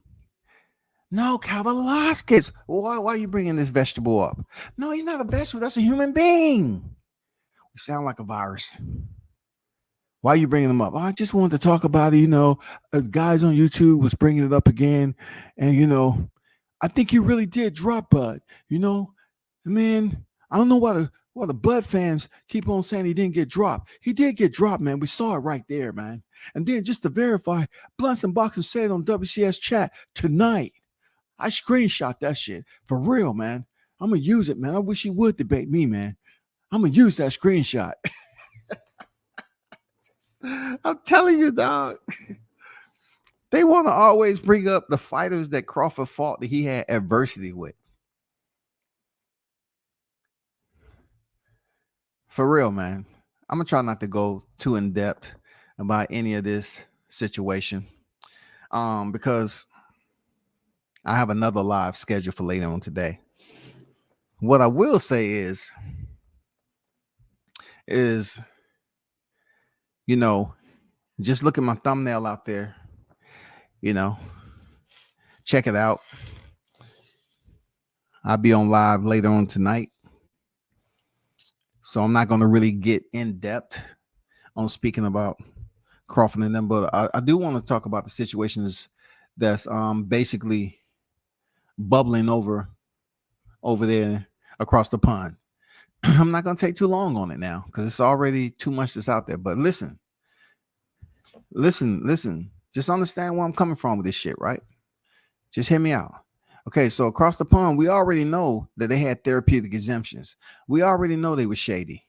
[SPEAKER 3] No, Kavalauskas. Why are you bringing this vegetable up? No, he's not a vegetable. That's a human being. We sound like a virus. Why are you bringing them up? I just wanted to talk about it. Guys on YouTube was bringing it up again. And, I think he really did drop Bud. Man, I don't know why the Bud fans keep on saying he didn't get dropped. He did get dropped, man. We saw it right there, man. And then just to verify, Blunts and Boxing said on WCS chat tonight. I screenshot that shit. For real, man. I'm going to use it, man. I wish he would debate me, man. I'm going to use that screenshot. I'm telling you, dog. They want to always bring up the fighters that Crawford fought that he had adversity with. For real, man. I'm going to try not to go too in depth about any of this situation. Because I have another live schedule for later on today. What I will say is, just look at my thumbnail out there. Check it out. I'll be on live later on tonight. So I'm not going to really get in depth on speaking about Crawford and them, but I do want to talk about the situations that's basically bubbling over there across the pond. I'm not going to take too long on it now because it's already too much that's out there. But listen. Just understand where I'm coming from with this shit, right? Just hear me out. Okay, so across the pond, we already know that they had therapeutic exemptions. We already know they were shady.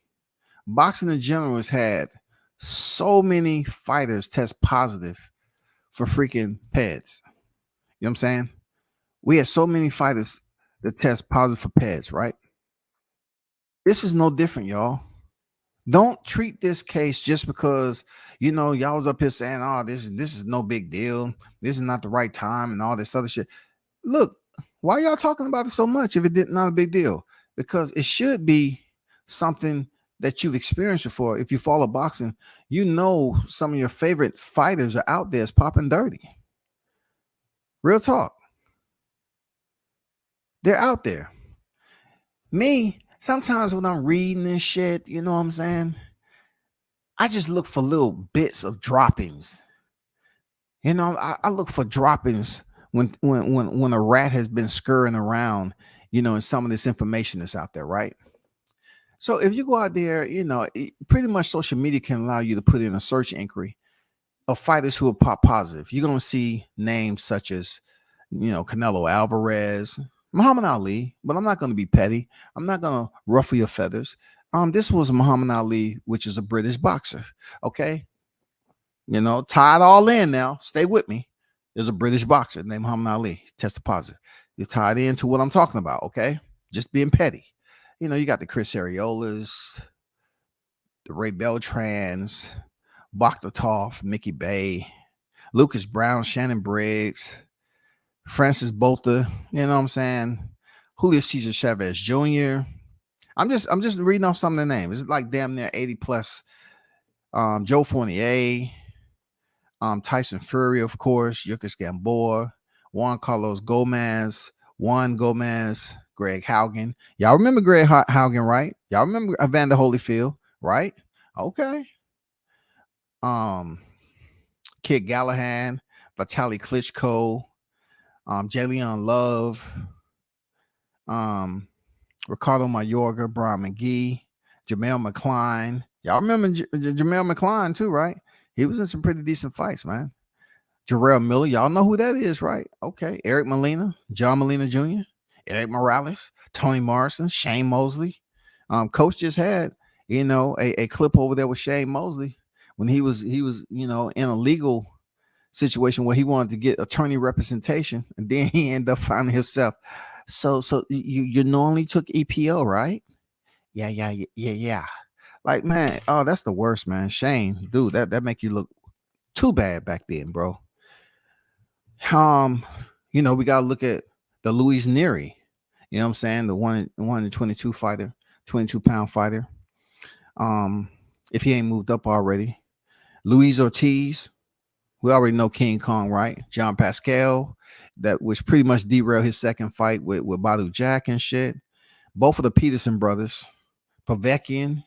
[SPEAKER 3] Boxing in general has had so many fighters test positive for freaking PEDs. You know what I'm saying? We had so many fighters that test positive for PEDs, right? This is no different, y'all. Don't treat this case just because, y'all was up here saying, oh, this is no big deal. This is not the right time and all this other shit. Look, why y'all talking about it so much if it not a big deal? Because it should be something that you've experienced before. If you follow boxing, some of your favorite fighters are out there popping dirty. Real talk. They're out there. Me, sometimes when I'm reading this shit, you know what I'm saying? I just look for little bits of droppings. I look for droppings when a rat has been scurrying around, in some of this information that's out there, right? So if you go out there, pretty much social media can allow you to put in a search inquiry of fighters who are pop positive. You're going to see names such as, Canelo Álvarez, Muhammad Ali, but I'm not going to be petty. I'm not going to ruffle your feathers. This was Muhammad Ali, which is a British boxer. Okay. Tie it all in now. Stay with me. There's a British boxer named Muhammad Ali, tested positive. You tie it into what I'm talking about. Okay. Just being petty. You got the Chris Arreolas, the Ray Beltrans, Bakhtatov, Mickey Bay, Lucas Brown, Shannon Briggs, Francois Botha, you know what I'm saying? Julio Cesar Chavez Jr. I'm just reading off some of the names. It's like damn near 80 plus. Joe Fournier, Tyson Fury, of course, Yuriorkis Gamboa, Juan Carlos Gomez, Greg Haugen. Y'all remember Greg Haugen, right? Y'all remember Evander Holyfield, right? Okay. Kid Gallahan, Vitali Klitschko, Jalen Love, Ricardo Mayorga, Brian McGee, Jameel McCline. Y'all remember Jameel McCline too, right? He was in some pretty decent fights, man. Jarrell Miller, y'all know who that is, right? Okay. Éric Molina, John Molina Jr., Erik Morales, Tony Morrison, Shane Mosley. Coach just had, a clip over there with Shane Mosley when he was, in a legal situation where he wanted to get attorney representation, and then he ended up finding himself. So you normally took EPO, right? Yeah. Like, man, oh, that's the worst, man. Shane, dude, that make you look too bad back then, bro. We gotta look at the Luis Neri. You know what I'm saying? The 122 fighter, 22-pound fighter. If he ain't moved up already. Luis Ortiz, we already know King Kong, right? John Pascal, that was pretty much derailed his second fight with Badu Jack and shit. Both of the Peterson brothers, Povetkin,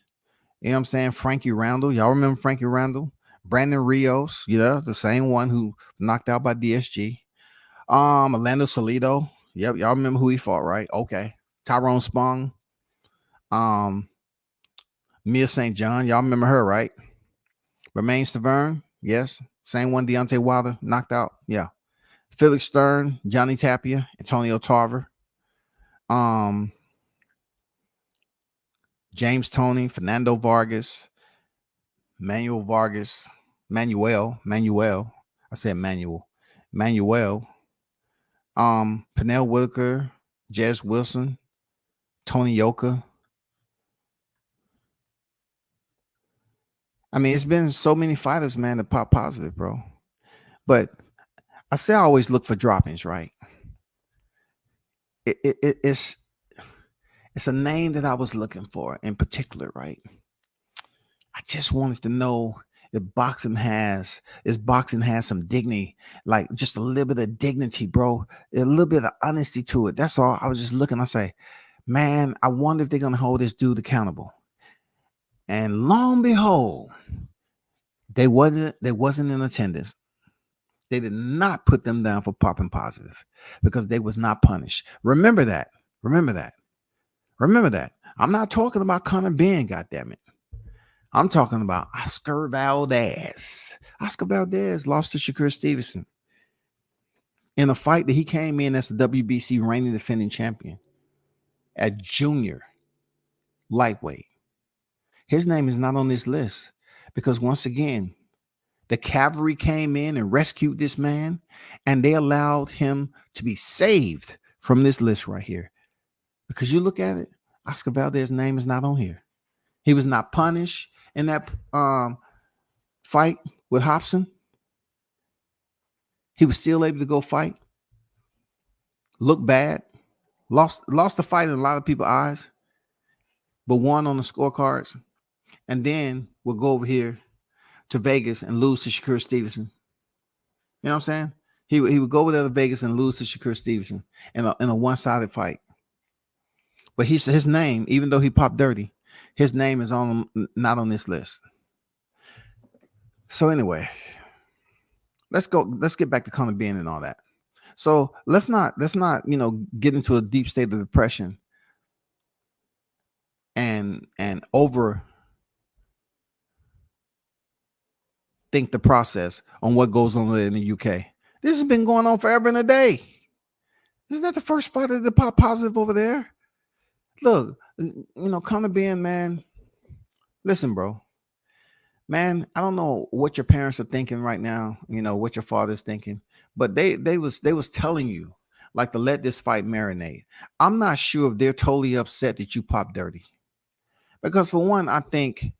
[SPEAKER 3] you know what I'm saying? Frankie Randall. Y'all remember Frankie Randall? Brandon Rios, the same one who knocked out by DSG. Orlando Salido. Yep, y'all remember who he fought, right? Okay. Tyrone Spong. Mia St. John. Y'all remember her, right? Romaine Stavern. Yes. Same one Deontay Wilder knocked out. Yeah. Felix Stern, Johnny Tapia, Antonio Tarver. James Toney, Fernando Vargas, Manuel Vargas, Manuel. I said Manuel. Pernell Whitaker, Jez Wilson, Tony Yoka. I mean, it's been so many fighters, man, that pop positive, bro. But I say I always look for droppings, right? It's a name that I was looking for in particular, right? I just wanted to know if boxing has some dignity, like just a little bit of dignity, bro, a little bit of honesty to it. That's all. I was just looking. I say, man, I wonder if they're gonna hold this dude accountable. And lo and behold, they wasn't in attendance. They did not put them down for popping positive because they was not punished. Remember that. I'm not talking about Conor Benn, goddammit. I'm talking about Oscar Valdez. Oscar Valdez lost to Shakur Stevenson in a fight that he came in as the WBC reigning defending champion at junior lightweight. His name is not on this list because once again, the cavalry came in and rescued this man, and they allowed him to be saved from this list right here. Because you look at it, Oscar Valdez's name is not on here. He was not punished in that fight with Hobson. He was still able to go fight. Look bad. Lost the fight in a lot of people's eyes, but won on the scorecards. And then we'll go over here to Vegas and lose to Shakur Stevenson. You know what I'm saying? He would go over there to Vegas and lose to Shakur Stevenson in a one-sided fight. But his name, even though he popped dirty, his name is not on this list. So anyway, let's get back to Conor Benn and all that. So let's not get into a deep state of depression and over think the process on what goes on in the UK. This has been going on forever and a day. Isn't that the first fighter to pop positive over there? Look, Conor Benn, man. Listen, bro. Man, I don't know what your parents are thinking right now, what your father's thinking, but they was telling you like to let this fight marinate. I'm not sure if they're totally upset that you popped dirty. Because for one, I think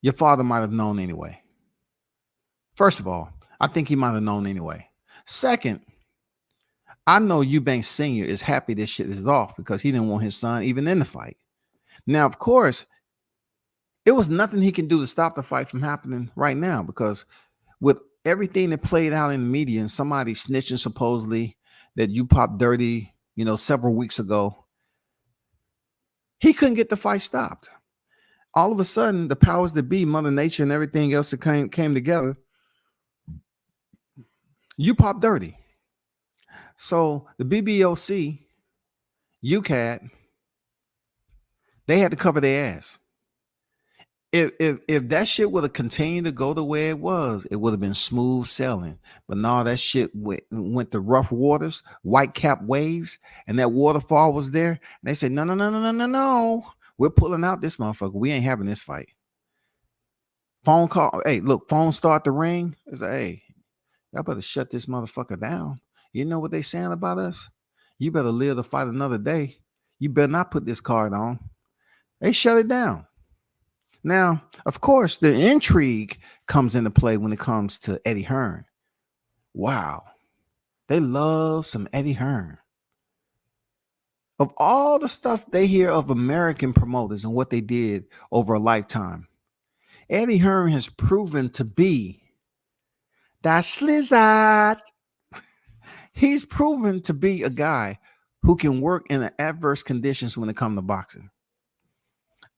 [SPEAKER 3] your father might have known anyway. First of all, I think he might have known anyway. Second, I know Eubanks Sr. is happy this shit is off because he didn't want his son even in the fight. Now, of course, it was nothing he can do to stop the fight from happening right now because with everything that played out in the media and somebody snitching supposedly that you popped dirty, several weeks ago, he couldn't get the fight stopped. All of a sudden, the powers that be, Mother Nature and everything else that came together, you popped dirty. So the BBOC, UCAD, they had to cover their ass. If that shit would have continued to go the way it was, it would have been smooth sailing. But no, that shit went to rough waters, white cap waves, and that waterfall was there. And they said, no. We're pulling out this motherfucker. We ain't having this fight. Phone call. Hey, look, phone start the ring. It's like, hey, y'all better shut this motherfucker down. You know what they saying about us? You better live to fight another day. You better not put this card on. They shut it down. Now, of course, the intrigue comes into play when it comes to Eddie Hearn. Wow. They love some Eddie Hearn. Of all the stuff they hear of American promoters and what they did over a lifetime, Eddie Hearn has proven to be that slizzard. He's proven to be a guy who can work in adverse conditions when it comes to boxing.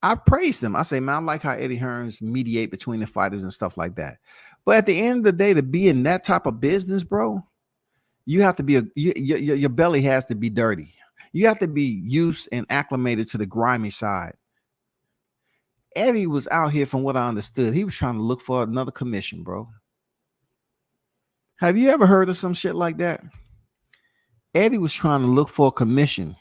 [SPEAKER 3] I praised him. I say, man, I like how Eddie Hearns mediate between the fighters and stuff like that. But at the end of the day, to be in that type of business, bro, you have to be your belly has to be dirty. You have to be used and acclimated to the grimy side. Eddie was out here, from what I understood, he was trying to look for another commission, bro. Have you ever heard of some shit like that? Eddie was trying to look for a commission.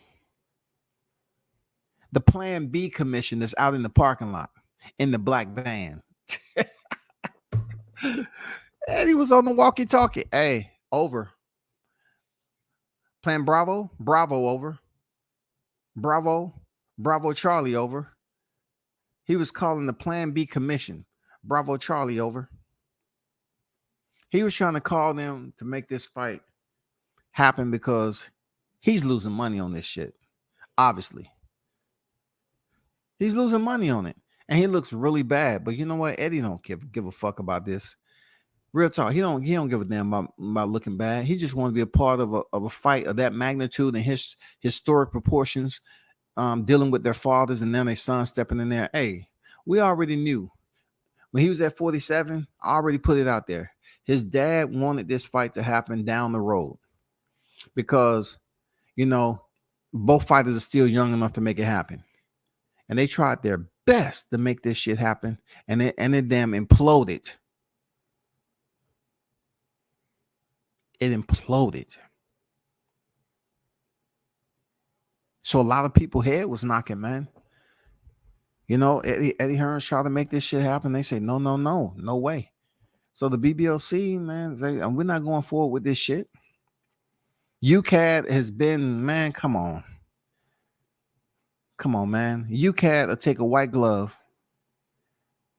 [SPEAKER 3] The Plan B commission that's out in the parking lot in the black van. Eddie was on the walkie-talkie. Hey, over. Plan Bravo, Bravo over. Bravo, Bravo Charlie over. He was calling the Plan B commission. Bravo Charlie over. He was trying to call them to make this fight happen because he's losing money on this shit. Obviously. He's losing money on it. And he looks really bad. But you know what? Eddie don't give a fuck about this. Real talk. He don't give a damn about looking bad. He just wants to be a part of a fight of that magnitude and his historic proportions, dealing with their fathers and then their sons stepping in there. Hey, we already knew. When he was at 47, I already put it out there. His dad wanted this fight to happen down the road because, you know, both fighters are still young enough to make it happen. And they tried their best to make this shit happen, and it damn imploded. It imploded. So a lot of people's head was knocking, man. You know, Eddie Hearn tried to make this shit happen. They say, no way. So the BBOC, man, we're not going forward with this shit. UCAD has been, man, come on. Come on, man. UCAD will take a white glove,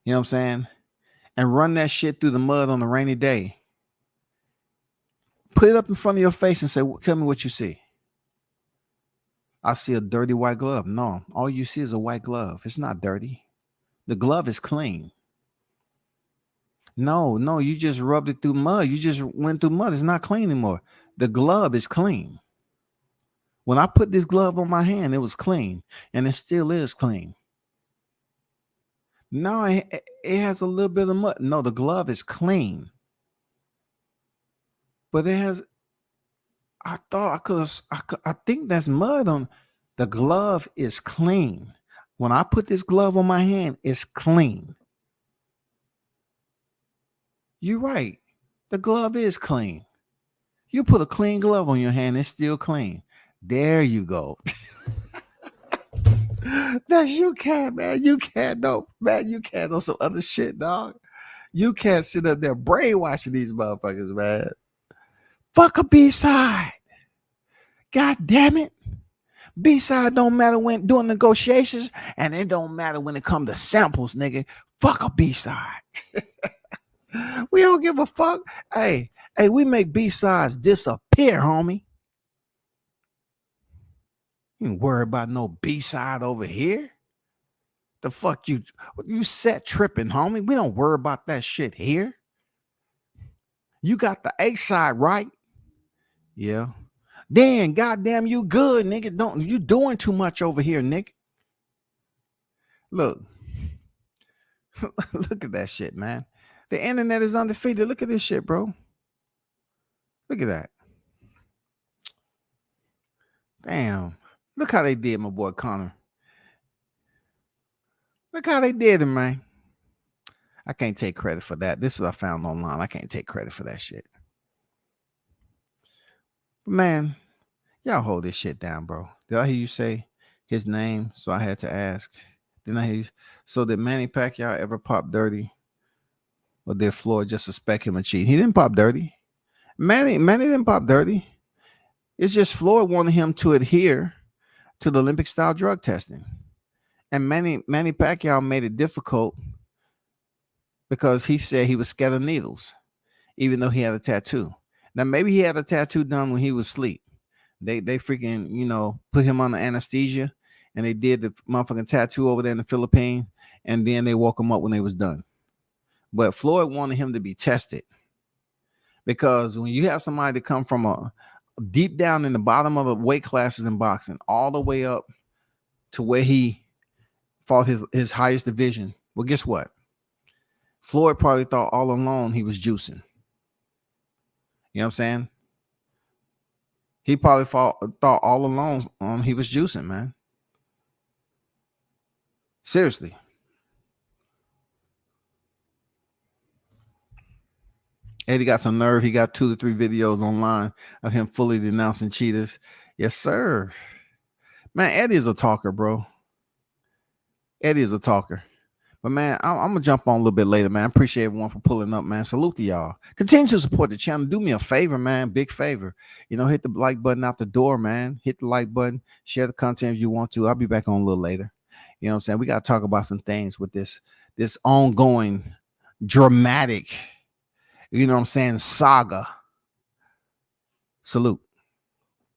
[SPEAKER 3] you know what I'm saying, and run that shit through the mud on a rainy day. Put it up in front of your face and say, tell me what you see. I see a dirty white glove. No, all you see is a white glove. It's not dirty. The glove is clean. No, you just rubbed it through mud. You just went through mud. It's not clean anymore. The glove is clean. When I put this glove on my hand, it was clean, and it still is clean. No, it has a little bit of mud. No, the glove is clean. But it has, I think that's mud on. The glove is clean. When I put this glove on my hand, it's clean. You're right. The glove is clean. You put a clean glove on your hand, it's still clean. There you go. That's UCAD, man. You can't know some other shit, dog. You can't sit up there brainwashing these motherfuckers, man. Fuck a B-side. God damn it. B-side don't matter when doing negotiations, and it don't matter when it comes to samples, nigga. Fuck a B-side. We don't give a fuck. Hey, we make B-sides disappear, homie. You ain't worry about no B-side over here. The fuck you set tripping, homie. We don't worry about that shit here. You got the A-side right. Yeah. Then goddamn you good, nigga. You doing too much over here, nigga. Look. Look at that shit, man. The internet is undefeated. Look at this shit, bro. Look at that. Damn. Look how they did my boy Connor. Look how they did him, man. I can't take credit for that. This is what I found online. I can't take credit for that shit. But man, y'all hold this shit down, bro. Did I hear you say his name? So I had to ask. Didn't I hear you? So did Manny Pacquiao ever pop dirty? Or did Floyd just suspect him of cheating? He didn't pop dirty. Manny didn't pop dirty. It's just Floyd wanted him to adhere to the Olympic style drug testing. And Manny Pacquiao made it difficult because he said he was scared of needles, even though he had a tattoo. Now, maybe he had a tattoo done when he was asleep. They freaking, you know, put him under anesthesia, and they did the motherfucking tattoo over there in the Philippines, and then they woke him up when they was done. But Floyd wanted him to be tested, because when you have somebody that come from a deep down in the bottom of the weight classes in boxing, all the way up to where he fought his highest division. Well, guess what? Floyd probably thought all along he was juicing. You know what I'm saying? He probably thought all along he was juicing, man. Seriously. Eddie got some nerve. He got 2 to 3 videos online of him fully denouncing cheaters. Yes, sir. Man, Eddie is a talker, bro. Eddie is a talker. But, man, I'm going to jump on a little bit later, man. I appreciate everyone for pulling up, man. Salute to y'all. Continue to support the channel. Do me a favor, man. Big favor. You know, hit the like button out the door, man. Hit the like button. Share the content if you want to. I'll be back on a little later. You know what I'm saying? We got to talk about some things with this ongoing dramatic, you know what I'm saying, saga. Salute.